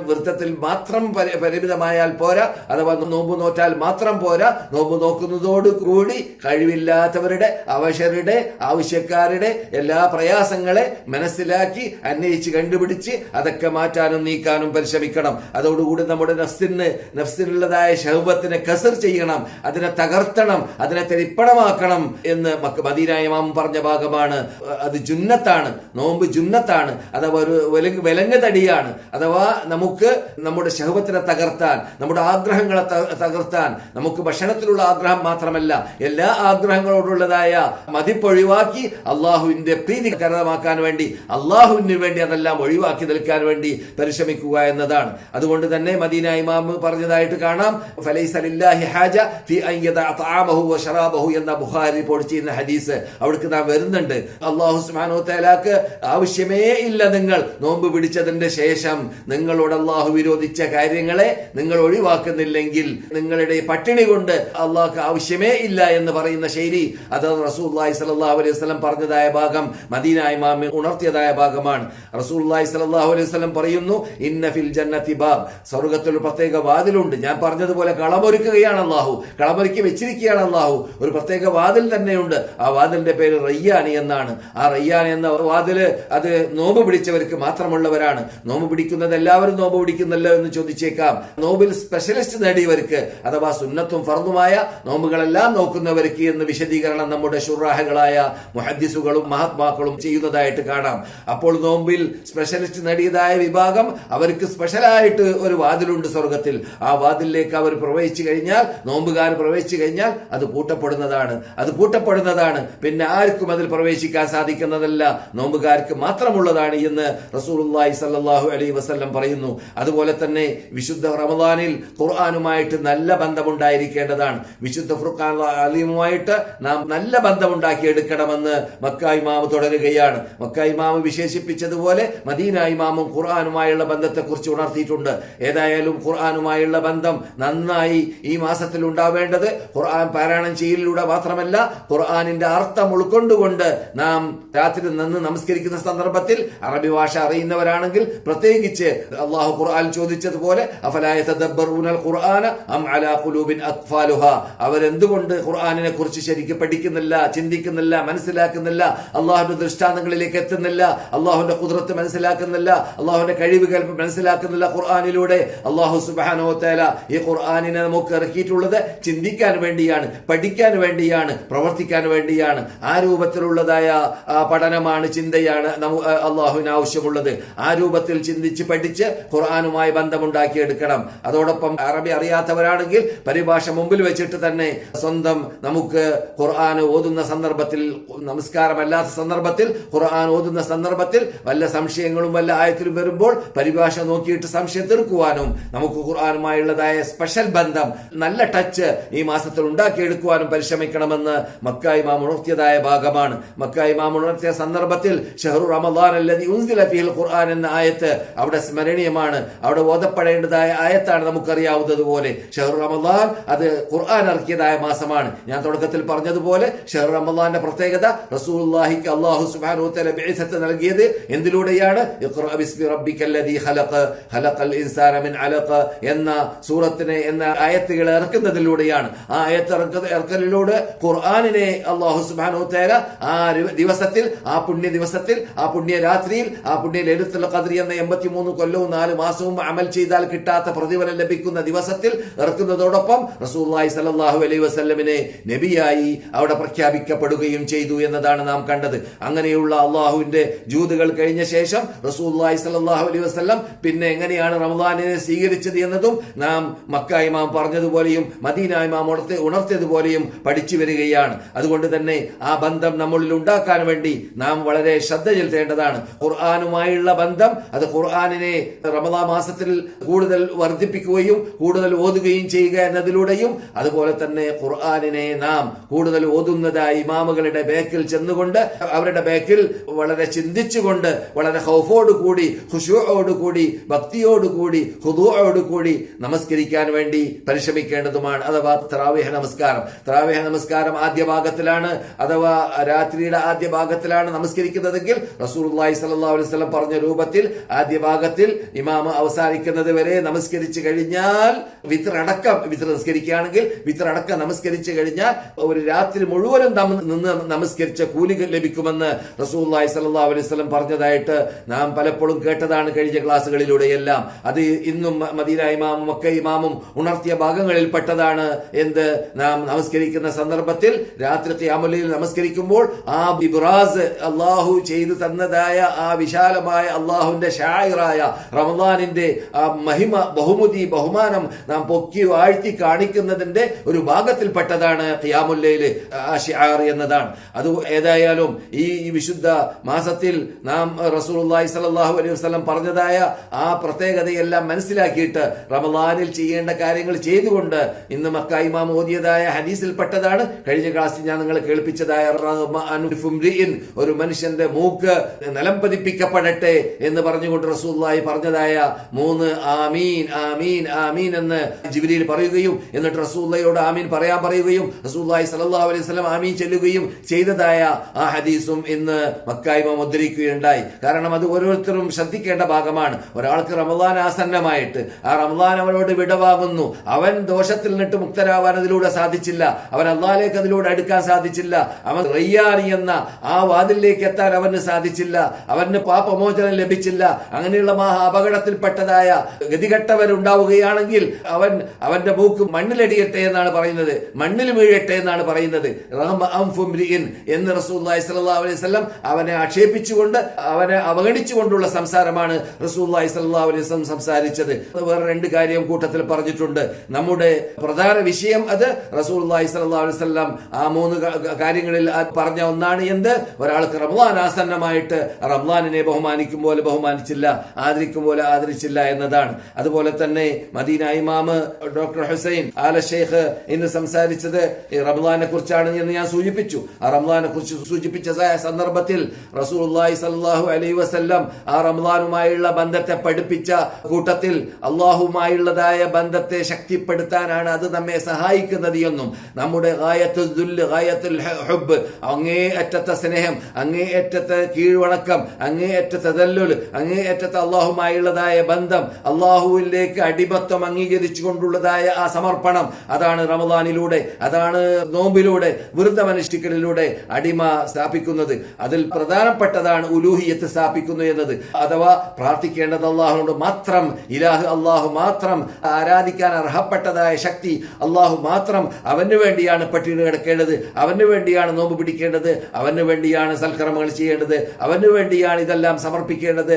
വ്രതത്തിൽ മാത്രം പരിമിതമായാൽ പോരാ, അഥവാ നോമ്പ് നോറ്റാൽ മാത്രം പോരാ. നോമ്പ് നോക്കുന്നതോട് കൂടി കഴിവില്ലാത്തവരുടെ, അവശരുടെ, ആവശ്യക്കാരുടെ എല്ലാ പ്രയാസങ്ങളെ മനസ്സിലാക്കി അന്വേഷിച്ച് കണ്ടുപിടിച്ച് അതൊക്കെ മാറ്റാനും നീക്കാനും പരിശ്രമിക്കണം. അതോടുകൂടി നമ്മുടെ നഫ്സിനുള്ളതായ ശഹ്വത്തിനെ കസർ ചെയ്യണം, അതിനെ തകർത്തണം, അതിനെ തെരിപ്പണമാക്കണം എന്ന് മദീന ഇമാം പറഞ്ഞ ഭാഗമാണ്. അത് ജുന്നത്താണ്, നോമ്പ് ജുന്നത്താണ്, അഥവാ ഒരു വിലങ്ങ് തടിയാണ്. അഥവാ നമുക്ക് നമ്മുടെ ശഹ്വത്തിനെ തകർത്താൻ, നമ്മുടെ ആഗ്രഹങ്ങളെ തകർത്താൻ, നമുക്ക് ഭക്ഷണത്തിലുള്ള ആഗ്രഹം മാത്രമല്ല എല്ലാ ആഗ്രഹങ്ങളോടുള്ളതായ മതിപ്പൊഴിവാക്കി അള്ളാഹുവിന്റെ പ്രീതി കരമാക്കാൻ വേണ്ടി, അള്ളാഹുവിന് വേണ്ടി അതെല്ലാം ഒഴിവാക്കി നിൽക്കാൻ വേണ്ടി പരിശ്രമിക്കുക എന്നതാണ്. അതുകൊണ്ട് തന്നെ മദീന ഇമാം പറഞ്ഞതായിട്ട് കാണാം, ഫലൈസ ലില്ലാഹി ഹാജ ഫി അൻ യദഅ തആമഹു വ ശറാബഹു എന്ന ബുഖാരി റിപ്പോർട്ട് ചെയ്യുന്ന ഹദീസ് അവിടേക്ക് നാം വരുന്നുണ്ട്. അല്ലാഹു സുബ്ഹാനഹു വ തആലക്ക് ആവശ്യമേ ഇല്ല നിങ്ങൾ നോമ്പ് പിടിച്ചതിന്റെ ശേഷം നിങ്ങളോട് അല്ലാഹു വിരോധിച്ച കാര്യങ്ങളെ നിങ്ങൾ ഒഴിവാക്കുന്നില്ലെങ്കിൽ നിങ്ങളുടെ പട്ടിണി കൊണ്ട് അല്ലാഹുക്ക് ആവശ്യമേ ഇല്ല എന്ന് പറയുന്ന ശൈലി അത് റസൂലുള്ളാഹി സ്വല്ലല്ലാഹു അലൈഹി വസല്ലം പറഞ്ഞതായ ഭാഗം മദീന ഇമാം ഉണർത്തിയതായ ഭാഗമാണ്. റസൂലുള്ളാഹി സ്വല്ലല്ലാഹു അലൈഹി വസല്ലം പറയുന്നു, ഇന്ന ഫിൽ ജന്നതി ബാബ്, സ്വർഗ്ഗത്തിൽ ഒരു പ്രത്യേക വാതിലുണ്ട്. ഞാൻ പറഞ്ഞതുപോലെ കളമൊരുക്കുകയാണ് അല്ലാഹു, കളമൊരുക്കി വെച്ചിരിക്കുകയാണ് അല്ലാഹു. ഒരു പ്രത്യേക വാതിൽ തന്നെയുണ്ട്. ആ വാതിലിന്റെ പേര് റയ്യാൻ എന്നാണ്. ആ റയ്യാൻ എന്ന വാതില് അത് നോമ്പ് പിടിച്ചവർക്ക് മാത്രമുള്ളവരാണ്. നോമ്പ് പിടിക്കുന്നത് എല്ലാവരും നോമ്പ് പിടിക്കുന്നല്ലോ എന്ന് ചോദിച്ചേക്കാം. നോമ്പിൽ സ്പെഷ്യലിസ്റ്റ് നേടിയവർക്ക്, അഥവാ സുന്നത്തും ഫർദുമായ നോമ്പുകളെല്ലാം നോക്കുന്നവർക്ക് എന്ന് വിശദീകരണം നമ്മുടെ ശുറാഹകളായ മുഹദ്ദിസുകളും മഹാത്മാക്കളും ചെയ്യുന്നതായിട്ട് കാണാം. അപ്പോൾ നോമ്പിൽ സ്പെഷ്യലിസ്റ്റ് നേടിയതായ വിഭാഗം അവർക്ക് സ്പെഷ്യലായിട്ട് ഒരു വാതിലുണ്ട് സ്വർഗത്തിൽ. ആ വാതിലിലേക്ക് അവർ പ്രവേശിച്ചു കഴിഞ്ഞാൽ, നോമ്പുകാർ പ്രവേശിച്ചു കഴിഞ്ഞാൽ അത് പൂട്ടപ്പെടുന്നതാണ്. പിന്നെ ആർക്കും അതിൽ പ്രവേശിക്കാൻ സാധിക്കുന്നതല്ല, നോമ്പുകാർക്ക് മാത്രമുള്ളതാണ് എന്ന് റസൂലുള്ളാഹി സ്വല്ലല്ലാഹു അലൈഹി വസല്ലം പറയുന്നു. അതുപോലെ തന്നെ വിശുദ്ധ റമദാനിൽ ഖുർആനുമായിട്ട് നല്ല ബന്ധമുണ്ടായിരിക്കേണ്ടതാണ്. വിശുദ്ധ ഫുർഖാൻ അലീമുമായിട്ട് നാം നല്ല ബന്ധമുണ്ടാക്കി എടുക്കണമെന്ന് മക്ക ഇമാം തുടരുകയാണ്. മക്ക ഇമാം വിശേഷിപ്പിച്ചതുപോലെ മദീന ഇമാമും ഖുർആനുമായുള്ള ബന്ധത്തെക്കുറിച്ച് ഉണർത്തിയിട്ടുണ്ട്. ഏതായാലും ഖുർആനുമായുള്ള ബന്ധം നന്നായി ഈ മാസത്തിൽ ഉണ്ടാവേണ്ടത് ഖുർആൻ പാരായണം ചെയ്യലിലൂടെ മാത്രമല്ല, ഖുർആനിന്റെ അർത്ഥം ഉൾക്കൊണ്ടുകൊണ്ട് നാം രാത്രി നിന്ന് നമസ്കരിക്കുന്ന സന്ദർഭത്തിൽ അറബി ഭാഷ അറിയുന്നവരാണെങ്കിൽ പ്രത്യേകിച്ച് അല്ലാഹു ഖുർആൻ ചോദിച്ചതുപോലെ അഫലാ യതദബ്ബറൂനൽ ഖുർആന അം അലാ ഖുലൂബിൻ അഖ്ഫാലുഹാ, അവരെന്തുകൊണ്ട് ഖുർആനിനെ കുറിച്ച് ശരിക്കും പഠിക്കുന്നില്ല, ചിന്തിക്കുന്നില്ല, മനസ്സിലാക്കുന്നില്ല, അള്ളാഹുവിന്റെ ദൃഷ്ടാന്തങ്ങളിലേക്ക് എത്തുന്നില്ല, അള്ളാഹുവിന്റെ ഖുദ്റത്ത് മനസ്സിലാക്കുന്നില്ല, അള്ളാഹുവിന്റെ കഴിവുകൾ മനസ്സിലാക്കുന്നില്ല. ഖുർആനിലൂടെ അള്ളാഹു സുബ്ഹാനഹു വ തആല ഈ ഖുർആനിനെ നമുക്ക് ഇറക്കിയിട്ടുള്ളത് ചിന്തിക്കാൻ വേണ്ടിയാണ്, പഠിക്കാൻ വേണ്ടിയാണ്, പ്രവർത്തിക്കാൻ വേണ്ടിയാണ്. ആ രൂപത്തിലുള്ളതായ പഠനമാണ്, ചിന്തയാണ് അള്ളാഹുവിന് ആവശ്യമുള്ളത്. ആ രൂപത്തിൽ ചിന്തിച്ച് പഠിച്ച് ഖുർആനുമായി ബന്ധമുണ്ടാക്കിയെടുക്കണം. അതോടൊപ്പം അറബി അറിയാത്തവരാണെങ്കിൽ പരിഭാഷ മുമ്പിൽ വെച്ചിട്ട് തന്നെ സ്വന്തം നമുക്ക് ഖുർആൻ ഓതുന്ന സന്ദർഭത്തിൽ, നമസ്കാരമല്ലാത്ത സന്ദർഭത്തിൽ, ഖുർആൻ ഓതുന്ന സന്ദർഭത്തിൽ വല്ല സംശയങ്ങളും വല്ല ആയത്തിലും വരുമ്പോൾ പരിഭാഷ നോക്കിയിട്ട് സംശയം തീർക്കുവാനും നമുക്ക് ഖുർആനുമായുള്ളതായ സ്പെഷ്യൽ ബന്ധം, നല്ല ടച്ച് ഈ മാസത്തിൽ ഉണ്ടാക്കിയെടുക്കുവാനും പരിശ്രമിക്കണമെന്ന് മക്ക ഇമാം ഉണർത്തിയതായ ഭാഗമാണ്. മക്ക ഇമാം ഉണർത്തിയ സന്ദർഭത്തിൽ ഷഹ്റു റമളാൻ അല്ലദീ ഉൻസില ഫീഹിൽ ഖുർആൻ എന്ന ആയത്ത് അവിടെ സ്മരണീയമാണ്, അവിടെ ഓതപ്പെടേണ്ടതായ ആയത്താണ്. നമുക്കറിയാവുന്നതുപോലെ ഷഹ്റു റമളാൻ അത് ഖുർആൻ ഇറക്കിയതായ മാസമാണ്. ഞാൻ തുടക്കത്തിൽ പറഞ്ഞതുപോലെ ഷഹ്റു റമളാന്റെ പ്രത്യേകത റസൂലുള്ളാഹിക്ക് അല്ലാഹു സുബ്ഹാനഹു വ തആല ബിഇസത്ത് നൽകിയത് എന്തിലൂടെയാണ്? ഇഖ്റ ബിസ്മി റബ്ബിക്കല്ലദീ ഖലഖൽ ഇൻസാന മിൻ അലഖ് എന്ന സൂറത്തിനെ എന്ന ആയത്തുകൾ ഇറക്കുന്നതിലൂടെയാണ്. ആ ആയത്ത് ഇറക്കലിലൂടെ ഖുർആനിനെ അല്ലാഹു സുബ്ഹാനഹു വ തആല ആ ദിവസത്തിൽ, ആ പുണ്യ ദിവസത്തിൽ, ആ പുണ്യ രാത്രിയിൽ, ആ പുണ്യ ലൈലത്തുൽ ഖദ്ർ എന്ന 83 കൊല്ലവും 4 മാസവും അമൽ ചെയ്താൽ കിട്ടാത്ത പ്രതിഫലം ലഭിക്കുന്ന ദിവസത്തിൽ ഇറക്കുന്നതോടൊപ്പം റസൂലുള്ളാഹി സ്വല്ലല്ലാഹു അലൈഹി വസല്ലമിനെ നബിയായി അവിടെ പ്രഖ്യാപിക്കപ്പെടുകയും ചെയ്തു എന്നതാണ് നാം കണ്ടത്. അങ്ങനെയുള്ള അള്ളാഹുവിന്റെ ജൂദുകൾ കഴിഞ്ഞ ശേഷം റസൂലുള്ളാഹി സ്വല്ലല്ലാഹു അലൈഹി വസല്ലം പിന്നെ എങ്ങനെയാണ് റമളാനിനെ സ്വീകരിച്ചത് എന്നതും നാം മക്ക ഇമാം പറഞ്ഞതുപോലെയും മദീന ഇമാം ഉണർത്തിയതുപോലെയും പഠിച്ചു വരികയാണ്. അതുകൊണ്ട് തന്നെ ആ ബന്ധം നമ്മളിൽ ഉണ്ടാക്കാൻ വേണ്ടി നാം വളരെ ശ്രദ്ധ ചെലുത്തേണ്ടതാണ്. ഖുർആനുമായുള്ള ബന്ധം, അത് ഖുർആനിനെ റമളാൻ മാസത്തിൽ കൂടുതൽ വർദ്ധിപ്പിക്കുകയും കൂടുതൽ ഓതുകയും ചെയ്യുക എന്നതിലൂടെയും, അതുപോലെ തന്നെ ഖുർആനിനെ നാം കൂടുതൽ ഓതുന്നതായി ഇമാമുകളുടെ ബേക്കിൽ ചെന്നുകൊണ്ട് അവരുടെ ബേക്കിൽ വളരെ ചിന്തിച്ചുകൊണ്ട് വളരെ ഖൗഫോടുകൂടി, ഖുശൂഅോടുകൂടി, ഭക്തിയോടുകൂടി, ഖുദൂഅോടുകൂടി നമസ്കരിക്കാൻ വേണ്ടി പരിശ്രമിക്കേണ്ടതുമാണ്. അഥവാ തറാവീഹ് നമസ്കാരം. തറാവീഹ് നമസ്കാരം ആദ്യ ഭാഗത്തിലാണ്, അഥവാ രാത്രിയുടെ ആദ്യ ഭാഗത്തിലാണ് നമസ്കരിക്കുന്നതെങ്കിൽ റസൂലുള്ളാഹി സ്വല്ലല്ലാഹു അലൈഹി വസല്ലം പറഞ്ഞ രൂപത്തിൽ ആദ്യ ഭാഗത്തിൽ ഇമാം അവസാനിക്കുന്നത് വരെ നമസ്കരിച്ചു കഴിഞ്ഞാൽ വിത്ർ നമസ്കരിക്കുകയാണെങ്കിൽ വിത്ർ അടക്കം നമസ്കരിച്ചു കഴിഞ്ഞാൽ ഒരു രാത്രി മുഴുവനും നിന്ന് നമസ്കരിച്ച കൂലി ലഭിക്കുമെന്ന് റസൂലുള്ളാഹി സ്വല്ലല്ലാഹു അലൈഹി വസല്ലം പറഞ്ഞതായിട്ട് നാം പലപ്പോഴും കേട്ടതാണ് കഴിഞ്ഞ ക്ലാസ്സുകളിലൂടെയെല്ലാം. അത് ഇന്നും മദീന ഇമാമും മക്ക ഇമാമും ഉണർത്തിയ ഭാഗങ്ങളിൽ പെട്ടതാണ്. എന്ത്? നാം നമസ്കരിക്കുന്ന സന്ദർഭത്തിൽ രാത്രി ഖിയാമുൽ ലൈൽ നമസ്കരിക്കുമ്പോൾ ആ ഇബ്റാസ് അള്ളാഹു ചെയ്തു തന്നതായ ആ വിശാലമായ അള്ളാഹുവിന്റെ ഷായിറായ റമളാനിന്റെ ആ മഹിമ, ബഹുമാനം നാം പൊക്കി വാഴ്ത്തി കാണിക്കുന്നതിന്റെ ഒരു ഭാഗത്തിൽപ്പെട്ടതാണ് ഖിയാമുൽ ലൈൽ ശിആർ എന്നതാണ്. അത് ഏതായാലും ഈ വിശുദ്ധ മാസത്തിൽ നാം റസൂലുള്ളാഹി സ്വല്ലല്ലാഹു അലൈഹി വസല്ലം പറഞ്ഞതായ ആ പ്രത്യേകതയെല്ലാം മനസ്സിലാക്കിയിട്ട് റമളാനിൽ ചെയ്യേണ്ട കാര്യങ്ങൾ ചെയ്തുകൊണ്ട് ഇന്ന് മക്ക ഇമാം ഓതിയതായ ഹദീസിൽപ്പെട്ടതാണ് കഴിഞ്ഞ ക്ലാസ്സിൽ ഞാൻ നിങ്ങളെ കേൾപ്പിച്ചതായ ഒരു മനുഷ്യന്റെ മൂക്ക് നിലം പതിപ്പിക്കപ്പെടട്ടെ എന്ന് പറഞ്ഞുകൊണ്ട് റസൂലുള്ളാഹി പറഞ്ഞതായ 3 ആമീൻ ആമീൻ ആമീൻ എന്ന് ജിബ്രീൽ പറയുകയും എന്നിട്ട് റസൂലുള്ളാഹിയോട് ആമീൻ പറയാൻ പറയുകയും റസൂലുള്ളാഹി സ്വല്ലല്ലാഹു അലൈഹി വസല്ലം ആമീൻ ചൊല്ലുകയും ചെയ്തതായ ആ ഹദീസും ഇന്ന് മക്ക ഇമാം ഉദ്ധരിക്കുകയുണ്ടായി. കാരണം അത് ഓരോരുത്തരും ശ്രദ്ധിക്കേണ്ട ഭാഗമാണ്. ഒരാൾക്ക് റമളാൻ ആസന്നമായിട്ട് ആ റമളാൻ അവനോട് വിടവാങ്ങുന്നു, അവൻ ദോഷത്തിൽ നിന്നിട്ട് മുക്തരാവാൻ അതിലൂടെ സാധിച്ചില്ല, അവൻ അല്ലാഹുവിലേക്ക് അതിലൂടെ അടുക്കാൻ സാധിച്ചില്ല, അവൻ റയ്യാനി എന്ന ആ വാതിലിലേക്ക് എത്താൻ അവന് സാധിച്ചില്ല, അവന് പാപമോചനം ലഭിച്ചില്ല. അങ്ങനെയുള്ള മഹാ അപകടത്തിൽപ്പെട്ടതായ ഗതികെട്ടവരുണ്ടാവുകയാണെങ്കിൽ അവന്റെ മൂക്ക് മണ്ണിലടിയട്ടെ എന്നാണ് പറയുന്നത്, മണ്ണിൽ വീഴട്ടെ എന്നാണ് പറയുന്നത്. എന്ന് റസൂലുള്ളാഹി സ്വല്ലല്ലാഹു അലൈഹി വസല്ലം അവനെ ആക്ഷേപിച്ചുകൊണ്ട്, അവനെ അവഗണിച്ചുകൊണ്ടുള്ള സംസാരമാണ് റസൂലുള്ളാഹി സ്വല്ലല്ലാഹു അലൈഹി വസല്ലം സംസാരിച്ചത്. വേറെ 2 കാര്യം കൂട്ടത്തിൽ പറഞ്ഞിട്ടുണ്ട്. നമ്മുടെ പ്രധാന വിഷയം അത് റസൂലുള്ളാഹി സ്വല്ലല്ലാഹു അലൈഹി വസല്ലം ആ 3 കാര്യങ്ങളിൽ പറഞ്ഞ ഒന്നാണ്. എന്ത്? ഒരാൾക്ക് റമളാൻ ആസന്നമായിട്ട് റമളാനിനെ ബഹുമാനിക്കും പോലെ ബഹുമാനിച്ചില്ല, ആദരിക്കും പോലെ ആദരിച്ചില്ല എന്നതാണ്. അതുപോലെ തന്നെ മദീന ഇമാമ് ഡോക്ടർ ഹുസൈൻ ആല ഷെയ്ഖ് ഇന്ന് സംസാരിച്ചത് റമളാനെ കുറിച്ചാണ് എന്ന് ഞാൻ സൂചിപ്പിച്ചു. ആ റമളാനെ കുറിച്ച് സൂചിപ്പിച്ച സന്ദർഭത്തിൽ റസൂലുള്ളാഹി സ്വല്ലല്ലാഹു അലൈഹി വസല്ലം ആ റമളാനുമായുള്ള ബന്ധത്തെ പഠിപ്പിച്ച കൂട്ടത്തിൽ അള്ളാഹുമായുള്ളതായ ബന്ധത്തെ ശക്തിപ്പെടുത്താനാണ് അത് നമ്മെ സഹായിക്കുന്നത് എന്നും നമ്മുടെ ഗായത്തുൽ ദുല്ല്, ഗായത്തുൽ ഹുബ്ബ്, അങ്ങേയറ്റത്തെ സ്നേഹം, അങ്ങേയറ്റത്തെ കീഴ്വണക്കം, അങ്ങേയറ്റത്തെ തദല്ലുൽ, അങ്ങേയറ്റത്തെ അള്ളാഹുമായുള്ളതായ ബന്ധം, അള്ളാഹുവിലേക്ക് അടിമത്വം അംഗീകരിച്ചുകൊണ്ടുള്ളതായ ആ സമർപ്പണം, അതാണ് റമളാനിലൂടെ, അതാണ് നോമ്പിലൂടെ, വ്രതമനുഷ്ഠിക്കലിലൂടെ അടിമ സ്ഥാപിക്കുന്നത്. അതിൽ പ്രധാനപ്പെട്ടതാണ് ഉലൂഹിയത്ത് സ്ഥാപിക്കുക. സ്ഥാപിക്കുന്നു എന്നത്. അഥവാ പ്രാർത്ഥിക്കേണ്ടത് അള്ളാഹുവിനോട് മാത്രം, ഇലാഹ് അള്ളാഹു മാത്രം, ആരാധിക്കാൻ അർഹപ്പെട്ടതായ ശക്തി അള്ളാഹു മാത്രം. അവന് വേണ്ടിയാണ് പട്ടിണി കിടക്കേണ്ടത്, അവന് വേണ്ടിയാണ് നോമ്പ് പിടിക്കേണ്ടത്, അവന് വേണ്ടിയാണ് സൽക്കർമ്മങ്ങൾ ചെയ്യേണ്ടത്, അവന് വേണ്ടിയാണ് ഇതെല്ലാം സമർപ്പിക്കേണ്ടത്,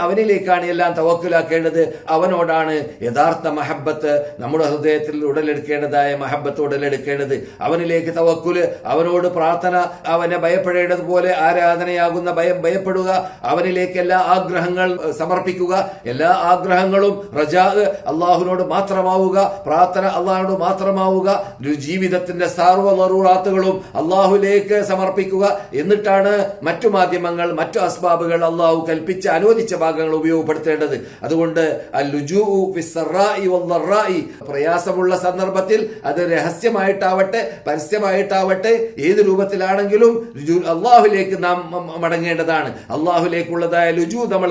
അവനിലേക്കാണ് എല്ലാം തവക്കുലാക്കേണ്ടത്. അവനോടാണ് യഥാർത്ഥ മഹബത്ത് നമ്മുടെ ഹൃദയത്തിൽ ഉടലെടുക്കേണ്ടതായ മഹബത്ത് ഉടലെടുക്കേണ്ടത്. അവനിലേക്ക് തവക്കുല്, അവനോട് പ്രാർത്ഥന, അവനെ ഭയപ്പെടേണ്ടതുപോലെ ആരാധനയാകുന്ന ഭയപ്പെടുക, അവനിലേക്ക് എല്ലാ ആഗ്രഹങ്ങൾ സമർപ്പിക്കുക, എല്ലാ ആഗ്രഹങ്ങളും റജാ അള്ളാഹുവിനോട് മാത്രമാവുക, പ്രാർത്ഥന അള്ളാഹുവിനോട് മാത്രമാവുക, ജീവിതത്തിന്റെ സർവ്വ ലറൂറാത്തുകളും അള്ളാഹുലേക്ക് സമർപ്പിക്കുക. എന്നിട്ടാണ് മറ്റു മാധ്യമങ്ങൾ, മറ്റു അസ്ബാബുകൾ അള്ളാഹു കൽപ്പിച്ച അനുവദിച്ച ഭാഗങ്ങൾ ഉപയോഗപ്പെടുത്തേണ്ടത്. അതുകൊണ്ട് പ്രയാസമുള്ള സന്ദർഭത്തിൽ അത് രഹസ്യമായിട്ടാവട്ടെ പരസ്യമായിട്ടാവട്ടെ ഏത് രൂപത്തിലാണെങ്കിലും അള്ളാഹുലേക്ക് നാം മടങ്ങേണ്ടതാണ്. അള്ളാഹുലേക്കുള്ളതായ ലുജു നമ്മൾ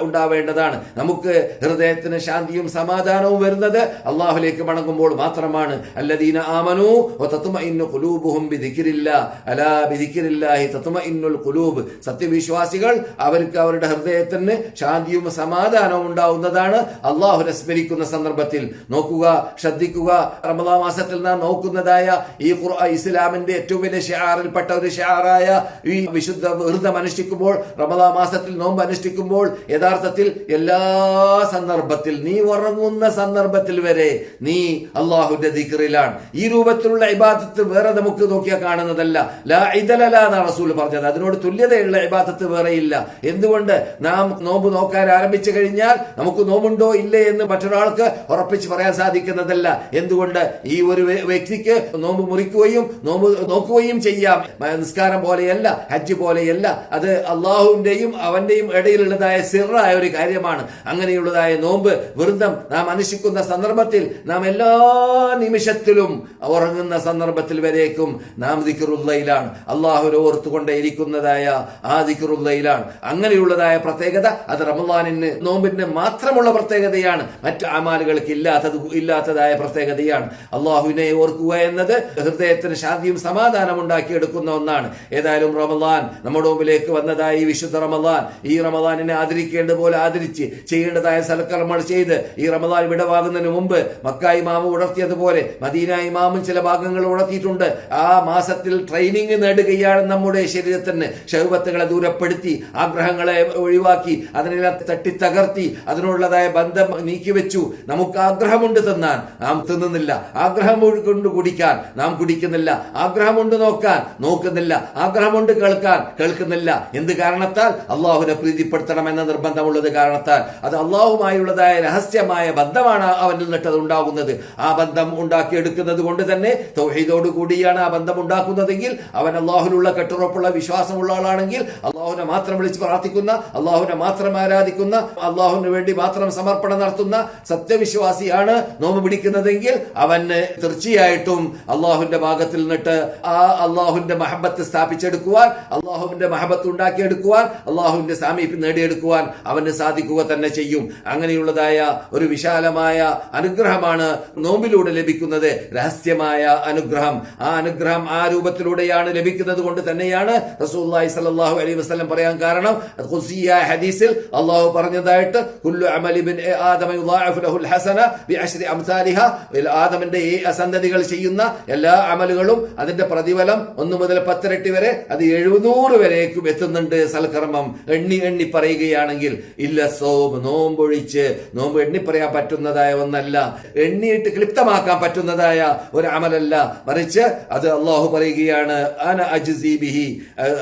ഉണ്ടാവേണ്ടതാണ്. നമുക്ക് ഹൃദയത്തിന് ശാന്തിയും സമാധാനവും വരുന്നത് അള്ളാഹുലേക്ക് മടങ്ങുമ്പോൾ മാത്രമാണ്. അല്ലദീന ആമനൂ വതത്മഇന്നു ഖുലൂബുഹും ബിദിക്രില്ലാഹ് അലാ ബിദിക്രില്ലാഹി തത്മഇന്നുൽ ഖുലൂബ്. സത്യവിശ്വാസികൾ അവർക്ക് അവരുടെ ഹൃദയത്തിന് ശാന്തിയും സമാധാനവും ഉണ്ടാവുന്നതാണ് അള്ളാഹുവിനെ സ്മരിക്കുന്ന സന്ദർഭത്തിൽ. നോക്കുക, ശ്രദ്ധിക്കുക, റമദാൻ മാസത്തിൽ നാം നോക്കുന്നതായ ഈ ഇസ്ലാമിന്റെ ഏറ്റവും വലിയ ഷിആറിൽപ്പെട്ട ഒരു ഷിആറായ ഈ വിശുദ്ധ വ്രതം അനുഷ്ഠിക്കുമ്പോൾ, റമദാൻ മാസത്തിൽ നോമ്പ് അനുഷ്ഠിക്കുമ്പോൾ യഥാർത്ഥത്തിൽ എല്ലാ സന്ദർഭത്തിൽ, നീ ഉറങ്ങുന്ന സന്ദർഭത്തിൽ വരെ നീ അള്ളാഹുവിന്റെ ദിക്റിലാണ്. ഈ രൂപത്തിലുള്ള ഇബാദത്ത് വേറെ നമുക്ക് നോക്കിയാൽ കാണുന്നതല്ല. ലാ ഇദല എന്നാണ് റസൂൽ പറഞ്ഞത്. അതിനോട് തുല്യതയുള്ള ഇബാദത്ത് വേറെ ഇല്ല. എന്തുകൊണ്ട്? നാം നോമ്പ് നോക്കാൻ ആരംഭിച്ചു കഴിഞ്ഞാൽ നമുക്ക് നോമ്പുണ്ടോ ഇല്ലേ എന്ന് മറ്റൊരാൾക്ക് ഉറപ്പിച്ച് പറയാൻ സാധിക്കുന്നതല്ല. എന്തുകൊണ്ട്? ഈ ഒരു വ്യക്തിക്ക് നോമ്പ് മുറിക്കുകയും നോമ്പ് നോക്കുകയും ചെയ്യാം. നിസ്കാരം പോലെയല്ല, ഹജ്ജ് പോലെയല്ല. അത് അള്ളാഹുവിന്റെയും അവന്റെയും ഇടയിലുള്ളതായ സിറായ ഒരു കാര്യമാണ്. അങ്ങനെയുള്ളതായ നോമ്പ് വ്രതം നാം അനുഷ്ഠിക്കുന്ന സന്ദർഭത്തിൽ നാം എല്ലാ നിമിഷത്തിലും ഉറങ്ങുന്ന സന്ദർഭത്തിൽ വരേക്കും നാം ദിക്റുല്ലയിലാണ്, അള്ളാഹുവിനെ ഓർത്തുകൊണ്ടേയിരിക്കുന്നതായ ആ ദിക്റുല്ലയിലാണ്. അങ്ങനെയുള്ളതായ പ്രത്യേകത അത് റമളാനിന് നോമ്പിന് മാത്രമുള്ള പ്രത്യേകതയാണ്. മറ്റു അമാലുകൾക്ക് ഇല്ലാത്തതായ പ്രത്യേകതയാണ്. അള്ളാഹുവിനെ ഓർക്കുക എന്നത് ഹൃദയത്തിന് ശാന്തിയും സമാധാനം ഉണ്ടാക്കിയെടുക്കുന്ന ഒന്നാണ്. ഏതായാലും റമളാൻ നമ്മുടെ മുമ്പിലേക്ക് വന്നതായ ഈ വിശുദ്ധ റമളാൻ, ഈ റമളാനിനെ ആദരിക്കേണ്ട പോലെ ആദരിച്ച് ചെയ്യേണ്ടതായ സൽക്കർമ്മങ്ങൾ ചെയ്ത് ഈ റമളാൻ വിടവാകുന്നതിന് മുമ്പ് മക്ക ഇമാമ് ഉണർത്തിയതുപോലെ മദീന ഇമാമും ചില ഭാഗങ്ങൾ ഉണർത്തിയിട്ടുണ്ട്. ആ മാസത്തിൽ ട്രെയിനിങ് നേടുകയാണ് നമ്മുടെ ശരീരത്തിന്. ശഹ്വത്തുകളെ ദൂരപ്പെടുത്തി, ആഗ്രഹങ്ങളെ ഒഴിവാക്കി, അതിനെല്ലാം തട്ടിത്തകർത്തി, അതിനുള്ളതായ ബന്ധം നീക്കിവെച്ചു. നമുക്ക് ആഗ്രഹമുണ്ട് തിന്നാൻ, നാം തിന്നുന്നില്ല. ആഗ്രഹം കൊണ്ട് കുടിക്കാൻ, നാം കുടിക്കുന്നില്ല. ആഗ്രഹമുണ്ട് നോക്കാൻ, നോക്കുന്നില്ല. ആഗ്രഹമുണ്ട് കേൾക്കാൻ, കേൾക്കുന്നില്ല. എന്ത് കാരണത്താൽ? അള്ളാഹുവിനെ പ്രീതിപ്പെടുത്തണമെന്ന നിർബന്ധമുള്ളത് കാരണത്താൽ. അത് അള്ളാഹുമായുള്ളതായ രഹസ്യമായ ബന്ധമാണ് അവനിൽ നിന്നിട്ട് ഉണ്ടാകുന്നത്. ആ ബന്ധം ഉണ്ടാക്കിയെടുക്കുന്നത് കൊണ്ട് തന്നെ തൗഹീദോട് കൂടിയാണ് ആ ബന്ധം ഉണ്ടാക്കുന്നതെങ്കിൽ, അവൻ അള്ളാഹുലുള്ള കെട്ടുറപ്പുള്ള വിശ്വാസമുള്ള ആളാണെങ്കിൽ, അള്ളാഹുവിനെ മാത്രം വിളിച്ച് പ്രാർത്ഥിക്കുന്ന, അള്ളാഹുവിനെ മാത്രം ആരാധിക്കുന്ന, അള്ളാഹുവിന് വേണ്ടി മാത്രം സമർപ്പണം നടത്തുന്ന സത്യവിശ്വാസിയാണ് നോമ്പ് പിടിക്കുന്നതെങ്കിൽ അവന് തീർച്ചയായിട്ടും അള്ളാഹുവിന്റെ ഭാഗത്തിൽ നിന്നിട്ട് ആ അള്ളാഹുവിന്റെ മഹബത്ത് സ്ഥാപിച്ചെടുക്കുവാൻ, അള്ളാഹുവിന്റെ മഹബത്ത് ഉണ്ടാക്കിയെടുക്കുവാൻ, അള്ളാഹുവിന്റെ സാമീപ്യം നേടിയെടുക്കുവാൻ അവന് സാധിക്കുക തന്നെ ചെയ്യും. അങ്ങനെയുള്ളതായ ഒരു വിശാലമായ അനുഗ്രഹമാണ് നോമ്പിലൂടെ ലഭിക്കുന്നത്, രഹസ്യമായ അനുഗ്രഹം. ആ അനുഗ്രഹം ആ രൂപത്തിലൂടെയാണ് ലഭിക്കുന്നത് കൊണ്ട് തന്നെയാണ് റസൂലുള്ളാഹി സ്വല്ലല്ലാഹു അലൈഹി വസല്ലം പറയാൻ കാരണം, ഖുദ്സിയായ ഹദീസിൽ അള്ളാഹു പറഞ്ഞതായിട്ട്, കുല്ലു അമലി ബിൻ ആദമ യുളാഅഫു ലഹുൽ ഹസന ബിഅശ്രി അംസാലിഹ. ആദമിന്റെ സന്തതികൾ ചെയ്യുന്ന എല്ലാ അമലുകളും അതിന്റെ പ്രതിഫലം 1 മുതൽ 10 ഇരട്ടി വരെ, അത് 700 വരേക്കും എത്തുന്നുണ്ട്. സൽക്കർമ്മം എണ്ണി പറയുകയാണെങ്കിൽ ഇല്ല. നോമ്പൊഴിച്ച്, നോമ്പ് എണ്ണി പറയാൻ പറ്റുന്നതായ ഒന്നല്ല, എണ്ണിയിട്ട് ക്ലിപ്തമാക്കാൻ പറ്റുന്നതായ ഒരു അമലല്ല. മറിച്ച് അത് അള്ളാഹു പറയുകയാണ്, അന അജ്സി ബിഹി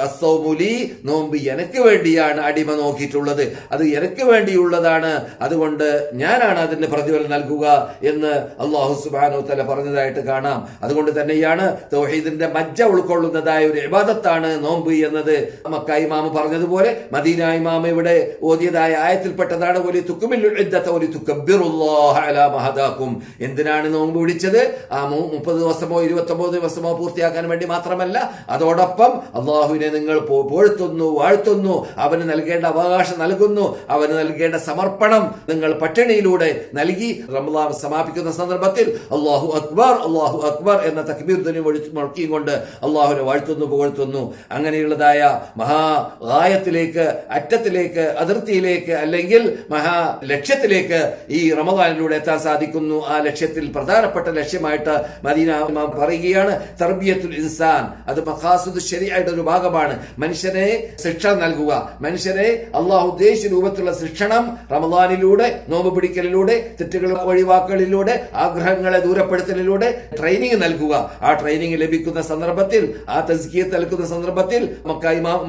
അസ്സൗമു ലീ, നോമ്പ് എനിക്ക് വേണ്ടിയാണ് അടിമ നോക്കിയിട്ടുള്ളത്, അത് എനിക്ക് വേണ്ടിയുള്ളതാണ്, അതുകൊണ്ട് ഞാനാണ് അതിന്റെ പ്രതിഫലം നൽകുക എന്ന് അള്ളാഹു സുബ്ഹാനഹു വ തആല പറഞ്ഞതായിട്ട് കാണാം. അതുകൊണ്ട് തന്നെയാണ് തൗഹീദിന്റെ മജ്ജ ഉൾക്കൊള്ളുന്നതായ ഒരു ഇബാദത്താണ് നോമ്പ് എന്നത്. മക്ക ഇമാമ് പറഞ്ഞതുപോലെ മദീന ഇമാമ് ഇവിടെ ഓതിയതായ ആയത്തിൽപ്പെട്ടതാണ്, വലി തുക്മിലുൽ ഇദ്ദത വലി തുകബ്ബിറുല്ലാഹ അലാ മഹദാകും. എന്തിനാണ് നോമ്പ് പിടിച്ചത്? ആ 30 ദിവസമോ 29 ദിവസമോ പൂർത്തിയാക്കാൻ വേണ്ടി മാത്രമല്ല, അതോടൊപ്പം അള്ളാഹുവിനെ നിങ്ങൾ പുകഴ്ത്തുന്നു, വാഴ്ത്തുന്നു, അവന് നൽകേണ്ട അവകാശം നൽകുന്നു, അവന് നൽകേണ്ട സമർപ്പണം നിങ്ങൾ പട്ടിണിയിലൂടെ നൽകി റമളാൻ സമാപിക്കുന്ന സന്ദർഭത്തിൽ അല്ലാഹു അക്ബർ, അല്ലാഹു അക്ബർ എന്ന തക്ബീർ ധ്വനി മുഴക്കിയും കൊണ്ട് അള്ളാഹുവിനെ വാഴ്ത്തുന്നു, പുകഴ്ത്തുന്നു. അങ്ങനെയുള്ളതായ മഹാഗായത്തിലേക്ക് അതിലേക്ക് അറ്റത്തിലേക്ക് അതിർത്തിയിലേക്ക് അല്ലെങ്കിൽ ലക്ഷ്യത്തിലേക്ക് ഈ റമദാനിലൂടെ എത്താൻ സാധിക്കുന്നു. ആ ലക്ഷ്യത്തിൽ പ്രധാനപ്പെട്ട ലക്ഷ്യമായിട്ട് മദീന ഇമാം പറയുകയാണ് തർബിയത്തുൽ ഇൻസാൻ. അത് മഖാസിദു ശരീഅയുടെ ഒരു ഭാഗമാണ്. മനുഷ്യനെ ശിക്ഷ നൽകുക, മനുഷ്യനെ അള്ളാഹു ഉദ്ദേശിച്ച രൂപത്തിലുള്ള ശിക്ഷണം റമദാനിലൂടെ, നോമ്പ് പിടിക്കലിലൂടെ, തെറ്റുകൾ ഒഴിവാക്കലിലൂടെ, ആഗ്രഹങ്ങളെ ദൂരപ്പെടുത്തലിലൂടെ ട്രെയിനിങ് നൽകുക. ആ ട്രെയിനിങ് ലഭിക്കുന്ന സന്ദർഭത്തിൽ, ആ തസ്കിയത്ത് നൽകുന്ന സന്ദർഭത്തിൽ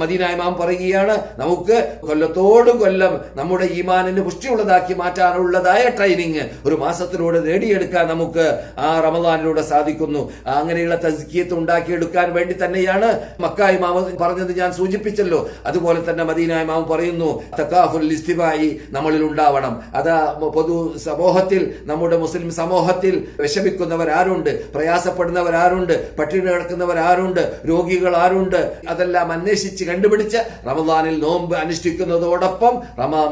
മദീന ഇമാം പറയുകയാണ് നമുക്ക് കൊല്ലത്തോട് കൊല്ലം നമ്മുടെ ഈമാനിന് പുഷ്ടിയുള്ളതാക്കി മാറ്റാനുള്ളതായ ട്രെയിനിങ് ഒരു മാസത്തിലൂടെ നേടിയെടുക്കാൻ നമുക്ക് ആ റമദാനിലൂടെ സാധിക്കുന്നു. അങ്ങനെയുള്ള തസ്കിയത്ത് ഉണ്ടാക്കിയെടുക്കാൻ വേണ്ടി തന്നെയാണ് മക്ക ഇമാം പറഞ്ഞത് ഞാൻ സൂചിപ്പിച്ചല്ലോ. അതുപോലെ തന്നെ മദീന ഇമാം പറയുന്നു തകാഫുൽ ഇസ്തിബായി നമ്മളിൽ ഉണ്ടാവണം. അത് പൊതു സമൂഹത്തിൽ, നമ്മുടെ മുസ്ലിം സമൂഹത്തിൽ വിഷമിക്കുന്നവരാരുണ്ട്, പ്രയാസപ്പെടുന്നവരാരുണ്ട്, പട്ടിണി കിടക്കുന്നവരാരുണ്ട്, രോഗികൾ ആരുണ്ട്, അതെല്ലാം അന്വേഷിച്ച് കണ്ടുപിടിച്ച് റമദാനിൽ നോമ്പ് അനുഷ്ഠിക്കുന്നതോടൊപ്പം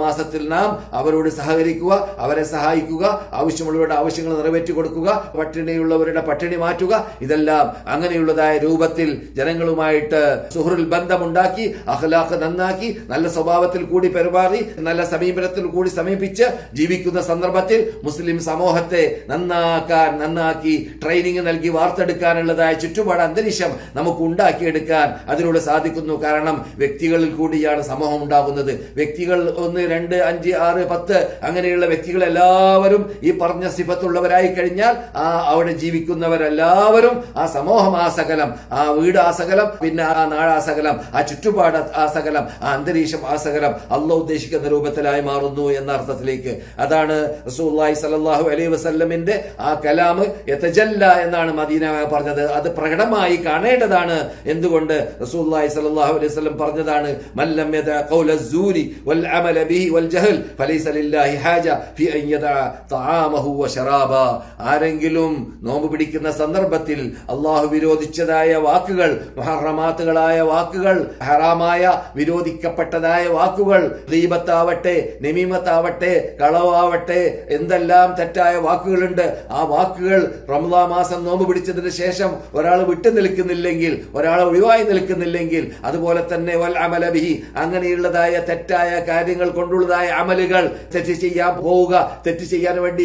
മാസത്തിൽ നാം അവരോട് സഹകരിക്കുക, അവരെ സഹായിക്കുക, ആവശ്യമുള്ളവരുടെ ആവശ്യങ്ങൾ നിറവേറ്റി കൊടുക്കുക, പട്ടിണിയുള്ളവരുടെ പട്ടിണി മാറ്റുക. ഇതെല്ലാം അങ്ങനെയുള്ളതായ രൂപത്തിൽ ജനങ്ങളുമായിട്ട് സുഹൃൽ ബന്ധമുണ്ടാക്കി, അഖ്ലാഖ് നന്നാക്കി, നല്ല സ്വഭാവത്തിൽ കൂടി പെരുമാറി, നല്ല സമീപനത്തിൽ കൂടി സമീപിച്ച് ജീവിക്കുന്ന സന്ദർഭത്തിൽ മുസ്ലിം സമൂഹത്തെ നന്നാക്കി ട്രെയിനിങ് നൽകി വാർത്തെടുക്കാനുള്ളതായ ചുറ്റുപാട് അന്തരീക്ഷം നമുക്ക് ഉണ്ടാക്കിയെടുക്കാൻ അതിലൂടെ സാധിക്കുന്നു. കാരണം വ്യക്തികളിൽ കൂടിയാണ് സമൂഹം ഉണ്ടാകുന്നത്. വ്യക്തികൾ 1, 2, 5, 6, 10 അങ്ങനെയുള്ള വ്യക്തികൾ എല്ലാവരും ഈ പറഞ്ഞ സിഫത്തുള്ളവരായി കഴിഞ്ഞാൽ അവിടെ ജീവിക്കുന്നവരെല്ലാവരും ആ സമൂഹം ആസകലം, ആ വീട് ആസകലം, പിന്നെ ആ നാടാസകലം, ആ ചുറ്റുപാട് ആസകലം, ആ അന്തരീക്ഷം ആസകലം അള്ളാഹു ഉദ്ദേശിക്കുന്ന രൂപത്തിലായി മാറുന്നു എന്ന അർത്ഥത്തിലേക്ക്. അതാണ് റസൂലുള്ളാഹി സ്വല്ലല്ലാഹു അലൈഹി വസല്ലമിന്റെ ആ കലാം യതജല്ല എന്നാണ് മദീന പറഞ്ഞത്. അത് പ്രകടമായി കാണേണ്ടതാണ്. എന്തുകൊണ്ട്? റസൂലുള്ളാഹി സ്വല്ലല്ലാഹു അലൈഹി വസല്ലം പറഞ്ഞതാണ് മല്ലം യദഅ ഖൗല الزൂരി വൽ അമല ബിഹി വൽ ജഹൽ ഫലൈസ ലില്ലാഹി ഹാജ ഫി അൻ യദഅ തആമഹു വശറാബ. ആരെങ്കിലും നോമ്പ് പിടിക്കുന്ന സന്ദർഭത്തിൽ അല്ലാഹു വിരോധിച്ചതായ വാക്കുകൾ, മുഹറമാത്തുകളായ വാക്കുകൾ, ഹറാമായ വിരോധിക്കപ്പെട്ടതായ വാക്കുകൾ, ഗീബത്താവട്ടെ, നമീമത്താവട്ടെ, കളവാവട്ടെ, എന്തെല്ലാം തെറ്റായ വാക്കുകളുണ്ട്, ആ വാക്കുകൾ റമദാൻ മാസം നോമ്പ് പിടിച്ചതിന് ശേഷം ഒരാൾ വിട്ടു നിൽക്കുന്നില്ലെങ്കിൽ, ഒരാൾ ഒഴിവായി നിൽക്കുന്നില്ലെങ്കിൽ, അതുപോലെ തന്നെ വൽ അമല ബിഹി അങ്ങനെയുള്ളതായ തെറ്റായ കാര്യങ്ങൾ കൊണ്ടുള്ളതായ അമലുകൾ, തെറ്റ് ചെയ്യാൻ പോവുക, തെറ്റ് ചെയ്യാൻ വേണ്ടി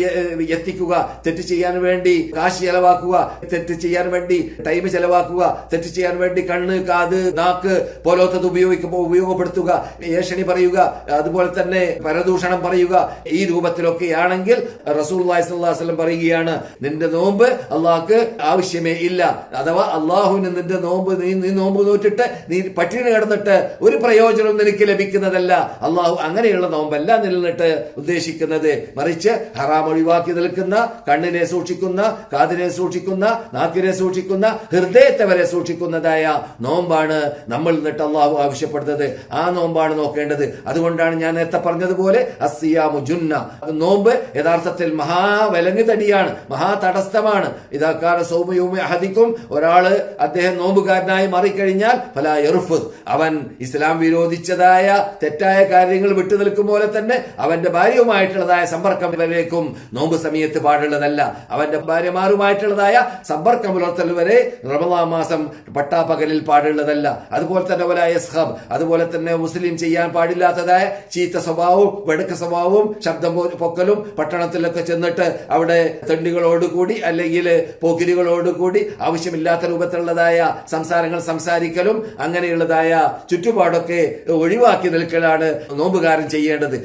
എത്തിക്കുക, തെറ്റ് ചെയ്യാൻ വേണ്ടി കാശ് ചെലവാക്കുക, തെറ്റ് ചെയ്യാൻ വേണ്ടി ടൈം ചെലവാക്കുക, തെറ്റ് ചെയ്യാൻ വേണ്ടി കണ്ണ്, കാത്, നാക്ക് പോലത്തത് ഉപയോഗപ്പെടുത്തുക, ഏഷണി പറയുക, അതുപോലെ തന്നെ പരദൂഷണം പറയുക, ഈ രൂപത്തിലൊക്കെയാണെങ്കിൽ റസൂലുള്ളാഹി സ്വല്ലല്ലാഹു അലൈഹി വസല്ലം പറയുകയാണ് നിന്റെ നോമ്പ് അള്ളാഹ്ക്ക് ആവശ്യമേ ഇല്ല. അഥവാ അള്ളാഹുവിന് നിന്റെ നോമ്പ്, നീ നോമ്പ് നോറ്റിട്ട് നീ പട്ടിണി കിടന്നിട്ട് ഒരു പ്രയോജനവും നിനക്ക് ലഭിക്കുന്നതല്ല. അള്ളാഹു അങ്ങനെയുള്ള നോമ്പല്ല നിലനിട്ട് ഉദ്ദേശിക്കുന്നത്. മറിച്ച് ഹറാം ഒഴിവാക്കി നിൽക്കുന്ന, കണ്ണിനെ സൂക്ഷിക്കുന്ന, കാതിനെ സൂക്ഷിക്കുന്ന, നാക്കിനെ സൂക്ഷിക്കുന്ന, ഹൃദയത്തെ വരെ സൂക്ഷിക്കുന്നതായ നോമ്പാണ് നമ്മൾ നിന്നിട്ട് അള്ളാഹു ആവശ്യപ്പെടുന്നത്. ആ നോമ്പാണ് നോക്കേണ്ടത്. അതുകൊണ്ടാണ് ഞാൻ നേരത്തെ പറഞ്ഞതുപോലെ അസ്സിയാമു ജുന്ന, നോമ്പ് യഥാർത്ഥത്തിൽ മഹാവലങ്ങ് തടിയാണ്, മഹാതടസ്ഥമാണ്. ഇതാക്കാന സൗമയൂമ അഹദിക്കും, ഒരാള് അദ്ദേഹം നോമ്പുകാരനായി മാറിക്കഴിഞ്ഞാൽ ഫലാ യർഫുദ്, അവൻ ഇസ്ലാം വിരോധിച്ചതായ തെറ്റായ കാര്യങ്ങൾ വിട്ടു നിൽക്കും പോലെ തന്നെ അവന്റെ ഭാര്യയുമായിട്ടുള്ളതായ സമ്പർക്കം വരേക്കും നോമ്പ് സമയത്ത് പാടുള്ളതല്ല. അവന്റെ ഭാര്യമാരുമായിട്ടുള്ളതായ സമ്പർക്കം പുലർത്തൽ വരെ റമദാൻ മാസം പട്ടാപ്പകലിൽ പാടുള്ളതല്ല. അതുപോലെ തന്നെ യസ്ഹബ്, അതുപോലെ തന്നെ മുസ്ലിം ചെയ്യാൻ പാടില്ലാത്തതായ ചീത്ത സ്വഭാവവും വെടുക്ക സ്വഭാവവും ശബ്ദം പൊക്കലും, പട്ടണത്തിലൊക്കെ ചെന്നിട്ട് അവിടെ തെണ്ടികളോടുകൂടി അല്ലെങ്കിൽ പോക്കിരികളോടുകൂടി ആവശ്യമില്ലാത്ത രൂപത്തിലുള്ളതായ സംസാരങ്ങൾ സംസാരിക്കലും അങ്ങനെയുള്ളതായ ചുറ്റുപാടൊക്കെ ഒഴിവാക്കി നിൽക്കലാണ് നോമ്പുകാരൻ ചെയ്യേണ്ടത്.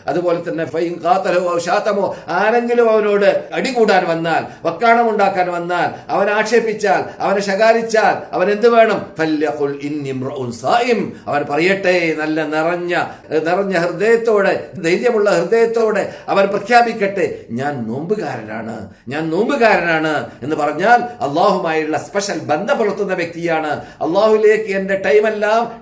അതുപോലെ തന്നെ ആരെങ്കിലും അവനോട് അടികൂടാൻ വന്നാൽ, വക്കാണം ഉണ്ടാക്കാൻ വന്നാൽ, അവൻ ആക്ഷേപിച്ചാൽ, അവനെ ശകാരിച്ചാൽ, അവൻ എന്ത് വേണം? അവൻ പറയട്ടെ, നല്ല നിറഞ്ഞ ഹൃദയത്തോടെ, ധൈര്യമുള്ള ഹൃദയത്തോടെ അവൻ പ്രഖ്യാപിക്കട്ടെ, ഞാൻ നോമ്പുകാരനാണ്, ഞാൻ നോമ്പുകാരനാണ് എന്ന് പറഞ്ഞാൽ അള്ളാഹുമായുള്ള സ്പെഷ്യൽ ബന്ധം പുലർത്തുന്ന വ്യക്തിയാണ്. അള്ളാഹുലേക്ക് എന്റെ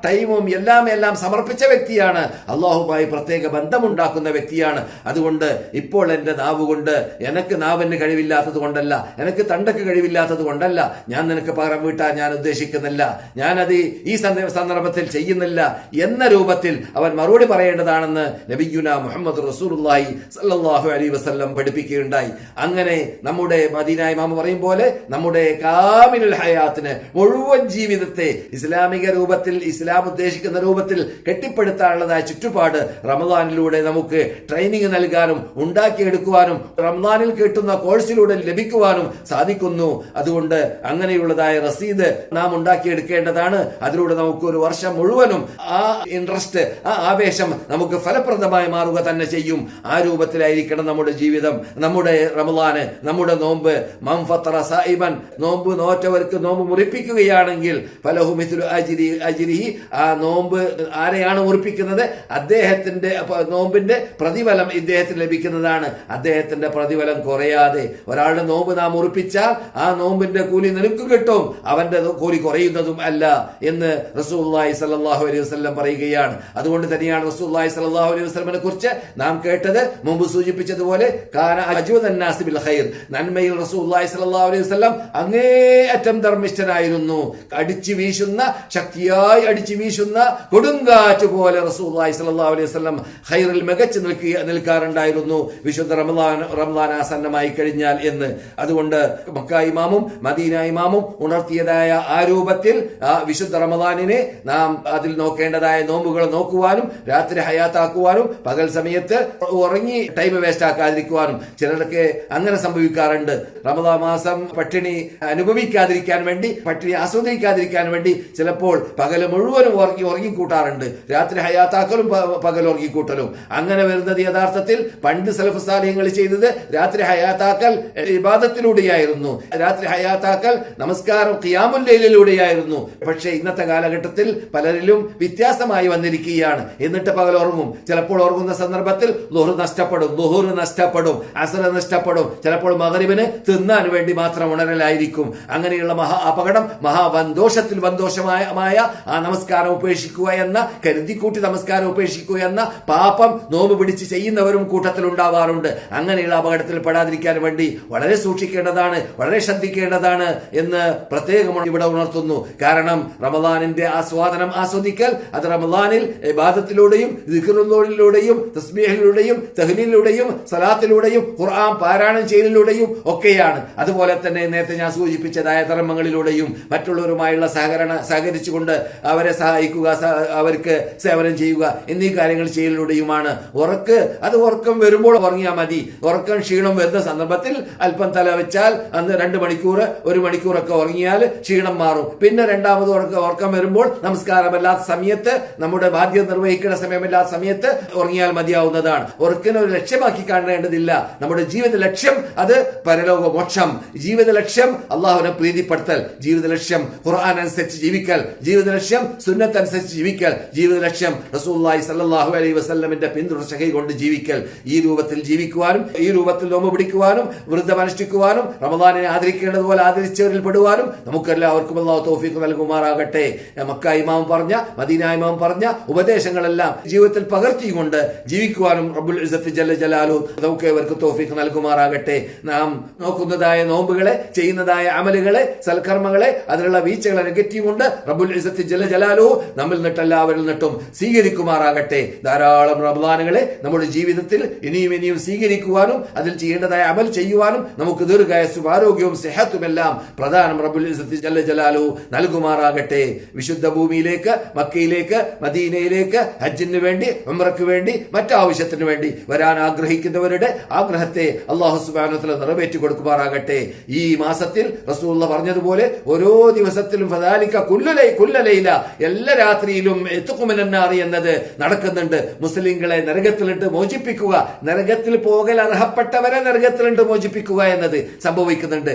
ടൈമും എല്ലാം സമർപ്പിച്ച വ്യക്തിയാണ്. അള്ളാഹുമായി പ്രത്യേക ബന്ധമുണ്ടാക്കുന്ന വ്യക്തിയാണ്. അതുകൊണ്ട് ഇപ്പോൾ എന്റെ നാവ് കൊണ്ട്, എനിക്ക് നാവിന് കഴിവില്ലാത്തത് കൊണ്ടല്ല, എനിക്ക് തണ്ടക്ക് കഴിവില്ലാത്തത് കൊണ്ടല്ല ഞാൻ നിനക്ക് പകരം വീട്ടാൻ ഞാൻ ഉദ്ദേശിക്കുന്നില്ല, ഞാനത് ഈ സന്ദർഭത്തിൽ ചെയ്യുന്നില്ല എന്ന രൂപത്തിൽ അവൻ മറുപടി പറയേണ്ടതാണെന്ന് നബിയുനാ മുഹമ്മദ് റസൂലുള്ളാഹി സ്വല്ലല്ലാഹു അലൈഹി വസല്ലം പഠിപ്പിക്കുകയുണ്ടായി. അങ്ങനെ നമ്മുടെ മദീന ഇമാം പറയും പോലെ നമ്മുടെ കാമിലുൽ ഹയാത്തിന്, മുഴുവൻ ജീവിതത്തെ ഇസ്ലാമിക രൂപത്തിൽ ഇസ്ലാം ഉദ്ദേശിക്കുന്ന രൂപത്തിൽ കെട്ടിപ്പടുത്താനുള്ളതായ ചുറ്റുപാട് റമദാനിലൂടെ നമുക്ക് ട്രെയിനിങ് നൽകാനും ഉണ്ടാക്കിയെടുക്കുവാനും റമദാനിൽ കിട്ടുന്ന കോഴ്സിലൂടെ ലഭിക്കുവാനും സാധിക്കുന്നു. അതുകൊണ്ട് അങ്ങനെയുള്ളതായ റസീദ് നാം ഉണ്ടാക്കിയെടുക്കേണ്ടതാണ്. അതിലൂടെ നമുക്ക് ഒരു വർഷം മുഴുവനും ആ ഇൻട്രസ്റ്റ്, ആ ആവേശം നമുക്ക് ഫലപ്രദമായി മാറുക തന്നെ ചെയ്യും. ആ രൂപത്തിലായിരിക്കണം നമ്മുടെ ജീവിതം, നമ്മുടെ റമദാന്, നമ്മുടെ നോമ്പ്. മൻ ഫത്തറ സായിബൻ, നോമ്പ് നോറ്റവർക്ക് നോമ്പ് മുറിപ്പിക്കുകയാണെങ്കിൽ ഫലഹു മിസ്ലു അജ്രിഹി, ആ നോമ്പ് ആരെയാണ് മുറിപ്പിക്കുന്നത്, അദ്ദേഹത്തിന്റെ നോമ്പിന്റെ പ്രതിഫലം ഇദ്ദേഹത്തിന് ലഭിക്കുന്നതാണ്. അദ്ദേഹത്തിന്റെ പ്രതിഫലം കുറയാതെ. ഒരാളുടെ നോമ്പ് നാം മുറിപ്പിച്ചാൽ ആ നോമ്പിന്റെ കൂലി നിനക്ക് കിട്ടും, അവന്റെ കൂലി കുറയുന്നതും അല്ല എന്ന് റസൂലുള്ളാഹി സ്വല്ലല്ലാഹു അലൈഹി വസല്ലം പറയുകയാണ്. അതുകൊണ്ട് തന്നെയാണ് റസൂലുള്ളാഹി സ്വല്ലല്ലാഹു അലൈഹി വസല്ലമിനെ കുറിച്ച് നാം കേട്ടത്, മുമ്പ് സൂചിപ്പിച്ചതുപോലെ കാന അജ്വദൻ നാസി ബിൽ ഖൈർ, നന്മയിൽ റസൂലുള്ളാഹി സ്വല്ലല്ലാഹു അലൈഹി വസല്ലം അങ്ങേയറ്റം ധർമ്മിഷ്ഠനായിരുന്നു. അടിച്ചു വീശുന്ന, ശക്തിയായി അടിച്ചു വീശുന്ന കൊടുങ്കാറ്റ് പോലെ റസൂലുള്ളാഹി സ്വല്ലല്ലാഹു അലൈഹി വസല്ലം ഖൈറിൽ മികച്ചു നിൽക്കാറുണ്ടായിരുന്നു വിശുദ്ധ റമദാൻ ആസന്നമായി കഴിഞ്ഞാൽ എന്ന്. അതുകൊണ്ട് മക്ക ഇമാമും മദീന ഇമാമും ഉണർത്തിയതായ ആ രൂപത്തിൽ ആ വിശുദ്ധ റമദാനിനെ നാം അതിൽ നോക്കേണ്ടതായ നോമ്പുകൾ നോക്കുവാനും രാത്രി ഹയാത്താക്കുവാനും പകൽ സമയത്ത് ഉറങ്ങി ടൈം വേസ്റ്റ് ആക്കാതിരിക്കുവാനും. ചിലർക്ക് അങ്ങനെ സംഭവിക്കാറുണ്ട്. റമദാൻ മാസം പട്ടിണി അനുഭവിക്കാതിരിക്കാൻ വേണ്ടി, പട്ടിണി ആസ്വദിക്കാതിരിക്കാൻ വേണ്ടി ചിലപ്പോൾ പകല് മുഴുവനും ഉറങ്ങിക്കൂട്ടാറുണ്ട്. രാത്രി ഹയാത്താക്കലും പകൽ ഉറങ്ങിക്കൂട്ടലും. അങ്ങനെ വരുന്നത് യഥാർത്ഥത്തിൽ പണ്ട് സലഫ് സാലിഹ്യങ്ങൾ ചെയ്തത് രാത്രി ഹയാത്താക്കൽ ഇബാദത്തിലൂടെയായിരുന്നു, രാത്രി ഹയാത്താക്കൽ നമസ്കാരം ഖിയാമുൽ ലൈലിലൂടെയായിരുന്നു. പക്ഷേ ഇന്നത്തെ കാലഘട്ടത്തിൽ പലരിലും വ്യത്യാസമായി വന്നിരിക്കുകയാണ്. എന്നിട്ട് പകൽ ഉറങ്ങും. ചിലപ്പോൾ ഉറങ്ങുന്ന സന്ദർഭത്തിൽ ളുഹർ നഷ്ടപ്പെടും, അസ്ർ നഷ്ടപ്പെടും. ചിലപ്പോൾ മഗ്രിബിന് തിന്നാൻ വേണ്ടി മാത്രം ഉണരലായിരിക്കും. അങ്ങനെയുള്ള അപകടം, വന്തോഷമായ ആ നമസ്കാരം ഉപേക്ഷിക്കുക എന്ന, കരുതിക്കൂട്ടി നമസ്കാരം ഉപേക്ഷിക്കുക എന്ന പാപം നോമ്പ് പിടിച്ച് ചെയ്യുന്നവരും കൂട്ടത്തിൽ ഉണ്ടാവാറുണ്ട്. അങ്ങനെയുള്ള അപകടത്തിൽ പെടാതിരിക്കാൻ വേണ്ടി വളരെ സൂക്ഷിക്കേണ്ടതാണ്, വളരെ ശ്രദ്ധിക്കേണ്ടതാണ് എന്ന് പ്രത്യേകം ഇവിടെ ഉണർത്തുന്നു. കാരണം റമദാനിന്റെ ആസ്വാദനം ആസ്വദിക്കൽ അത് റമദാനിൽ ഇബാദത്തിലൂടെയും ദിക്റിലൂടെയും തസ്ബീഹിലൂടെയും തഹ്ലീലിലൂടെയും സലാത്തിലൂടെയും ഖുർആൻ പാരായണം ചെയ്യലിലൂടെയും ഒക്കെയാണ്. അതുപോലെ തന്നെ നേരത്തെ ഞാൻ സൂചിപ്പിച്ചതായ ധർമ്മങ്ങളിലൂടെയും മറ്റുള്ളവരുമായുള്ള സഹകരിച്ചുകൊണ്ട് അവരെ സഹായിക്കുക, അവർക്ക് സേവനം ചെയ്യുക എന്നീ കാര്യങ്ങൾ ചെയ്യലിലൂടെയുമാണ്. ഉറക്കം വരുമ്പോൾ ഉറങ്ങിയാൽ മതി. ഉറക്കം ക്ഷീണം വരുന്ന സന്ദർഭത്തിൽ അല്പം തല വെച്ചാൽ അന്ന് 2 മണിക്കൂർ 1 മണിക്കൂറൊക്കെ ഉറങ്ങിയാൽ ക്ഷീണം മാറും. പിന്നെ രണ്ടാമത് ഉറക്കം വരുമ്പോൾ നമസ്കാരമല്ലാത്ത സമയത്ത്, നമ്മുടെ ബാധ്യത നിർവഹിക്കുന്ന സമയമല്ലാത്ത സമയത്ത് ഉറങ്ങിയാൽ മതിയാവുന്നതാണ്. ഉറക്കിനെ ഒരു ലക്ഷ്യമാക്കി കാണേണ്ടതില്ല. നമ്മുടെ ജീവിത ലക്ഷ്യം അത് പരലോക മോക്ഷം. ജീവിത ലക്ഷ്യം അള്ളാഹുവിനെ പ്രീതിപ്പെടുത്തൽ, ജീവിത ലക്ഷ്യം ഖുർആൻ അനുസരിച്ച് ജീവിക്കൽ, ജീവിത ലക്ഷ്യം സുന്നത്ത് അനുസരിച്ച് ജീവിക്കൽ, ജീവിത ലക്ഷ്യം റസൂലുള്ളാഹി സ്വല്ലല്ലാഹു അലൈഹി വസല്ലമിന്റെ പിന്തുടർച്ച കൊണ്ട് ജീവിക്കൽ. ഈ രൂപത്തിൽ ജീവിക്കുവാനും ഈ രൂപത്തിൽ നോമ്പ് പിടിക്കുവാനും വ്രതം അനുഷ്ഠിക്കുവാനും റമദാനിനെ ആദരിക്കേണ്ടതുപോലെ ആദരിച്ചവരിൽ പെടുവാനും നമുക്കെല്ലാവർക്കും അല്ലാഹു തൗഫീഖ് നൽകുമാറാകട്ടെ. മക്ക ഇമാം പറഞ്ഞ, മദീന ഇമാം പറഞ്ഞ ഉപദേശങ്ങളെല്ലാം ജീവിതത്തിൽ പകർത്തിക്കൊണ്ട് ജീവിക്കുവാനും റബ്ബുൽ ഇസ്സത്ത് ജല്ല ജലാലുഹു നമുക്കേവർക്ക് തൗഫീഖ് നൽകുമാറാകട്ടെ. നാം നോക്കുന്നതായ നോമ്പുകളെ, ചെയ്യുന്നതായ അമലുകളെ, സൽക്കർമ്മങ്ങളെ, അതിലുള്ള വീഴ്ചകളെ, നെഗറ്റീവ് കൊണ്ട് റബ്ബുൽ ഇസ്സത്ത് ജല്ല ജലാലുഹു നമ്മിൽ നിന്നിട്ട് എല്ലാവരിൽ നിന്നിട്ടും സ്വീകരിക്കുമാറാകട്ടെ. ധാരാളം റമദാനുകളെ നമ്മുടെ ജീവിതത്തിൽ ഇനിയും സ്വീകരിക്കുവാനും അതിൽ ചെയ്യേണ്ടതായ അമൽ ചെയ്യുവാനും നമുക്ക് ദീർഘായുസ്സും ആരോഗ്യവും സെഹത്തുമെല്ലാം പ്രധാനം റബ്ബുൽ ഇസ്സത്ത് ജല്ല ജലാലുഹു നൽകുമാറാകട്ടെ. വിശുദ്ധ ഭൂമിയിലേക്ക്, മക്കയിലേക്ക്, മദീനയിലേക്ക് ഹജ്ജിന് വേണ്ടി, ഉംറയ്ക്ക് വേണ്ടി, മറ്റാവശ്യത്തിന് വേണ്ടി വരാൻ ആഗ്രഹിക്കുന്നവരുടെ ആഗ്രഹത്തെ അല്ലാഹു സുബ്ഹാനഹു വ തആല നിറവേറ്റി കൊടുക്കുമാറാകട്ടെ. ഈ മാസത്തിൽ റസൂലുള്ളാഹി പറഞ്ഞതുപോലെ ഓരോ ദിവസത്തിലും ഫദാലിക കുല്ല ലൈല, എല്ലാ രാത്രിയിലും എത്തുകുമിനന്നാറി എന്നത് നടക്കുന്നുണ്ട്. മുസ്ലിങ്ങളെ നരകത്തിലിട്ട് മോചിപ്പിക്കുക, നരകത്തിൽ പോകൽ അർഹപ്പെട്ടവരെ നരകത്തിലിട്ട് മോചിപ്പിക്കുക എന്നത് സംഭവിക്കുന്നുണ്ട്.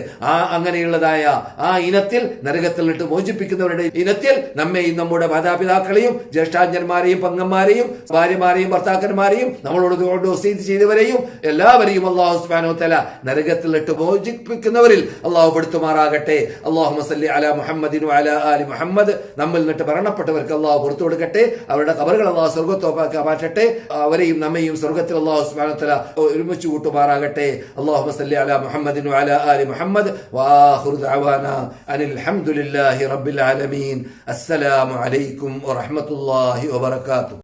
അങ്ങനെയുള്ളതായ ആ ഇനത്തിൽ, നരകത്തിലിട്ട് മോചിപ്പിക്കുന്നവരുടെ ഇനത്തിൽ നമ്മെയും നമ്മുടെ മാതാപിതാക്കളെയും ജ്യേഷ്ഠാഞ്ജന്മാരെയും പങ്ങന്മാരെയും ഭാര്യമാരെയും ഭർത്താക്കന്മാരെയും നമ്മളോട് വസീയത്ത് ചെയ്തവരെയും എല്ലാവരെയും അല്ലാഹു സുബ്ഹാനഹു വ തആല നരകത്തിലിട്ട് മോചിപ്പിക്കുന്നവരിൽ അല്ലാഹു പെടുത്തുമാറാകട്ടെ. അല്ലാഹുമ്മ സല്ലി അലാ മുഹമ്മദിൻ വ അലാ ആലി മുഹമ്മദ്. നമ്മിൽ നിന്നിട്ട് മരണപ്പെട്ടവർക്ക് അല്ലാഹു പുറത്തു കൊടുക്കട്ടെ. അവരുടെ ഖബറുകൾ അല്ലാഹു സ്വർഗ്ഗത്തോപ്പാക്കി മാറ്റട്ടെ. അവരെയും നമ്മയും സ്വർഗ്ഗത്തിൽ അല്ലാഹു സുബ്ഹാനഹു വ തആല ഒരുമിച്ച് കൂട്ടുമാറാകട്ടെ. അല്ലാഹുമ്മ സല്ലി അലാ മുഹമ്മദിൻ വ അലാ ആലി മുഹമ്മദ്. വആഖിറു ദഅവാനാ അനിൽ ഹംദുലില്ലാഹി റബ്ബിൽ ആലമീൻ. അസ്സലാമു അലൈക്കും വറഹ്മത്തുള്ളാഹി വബറകാതുഹു.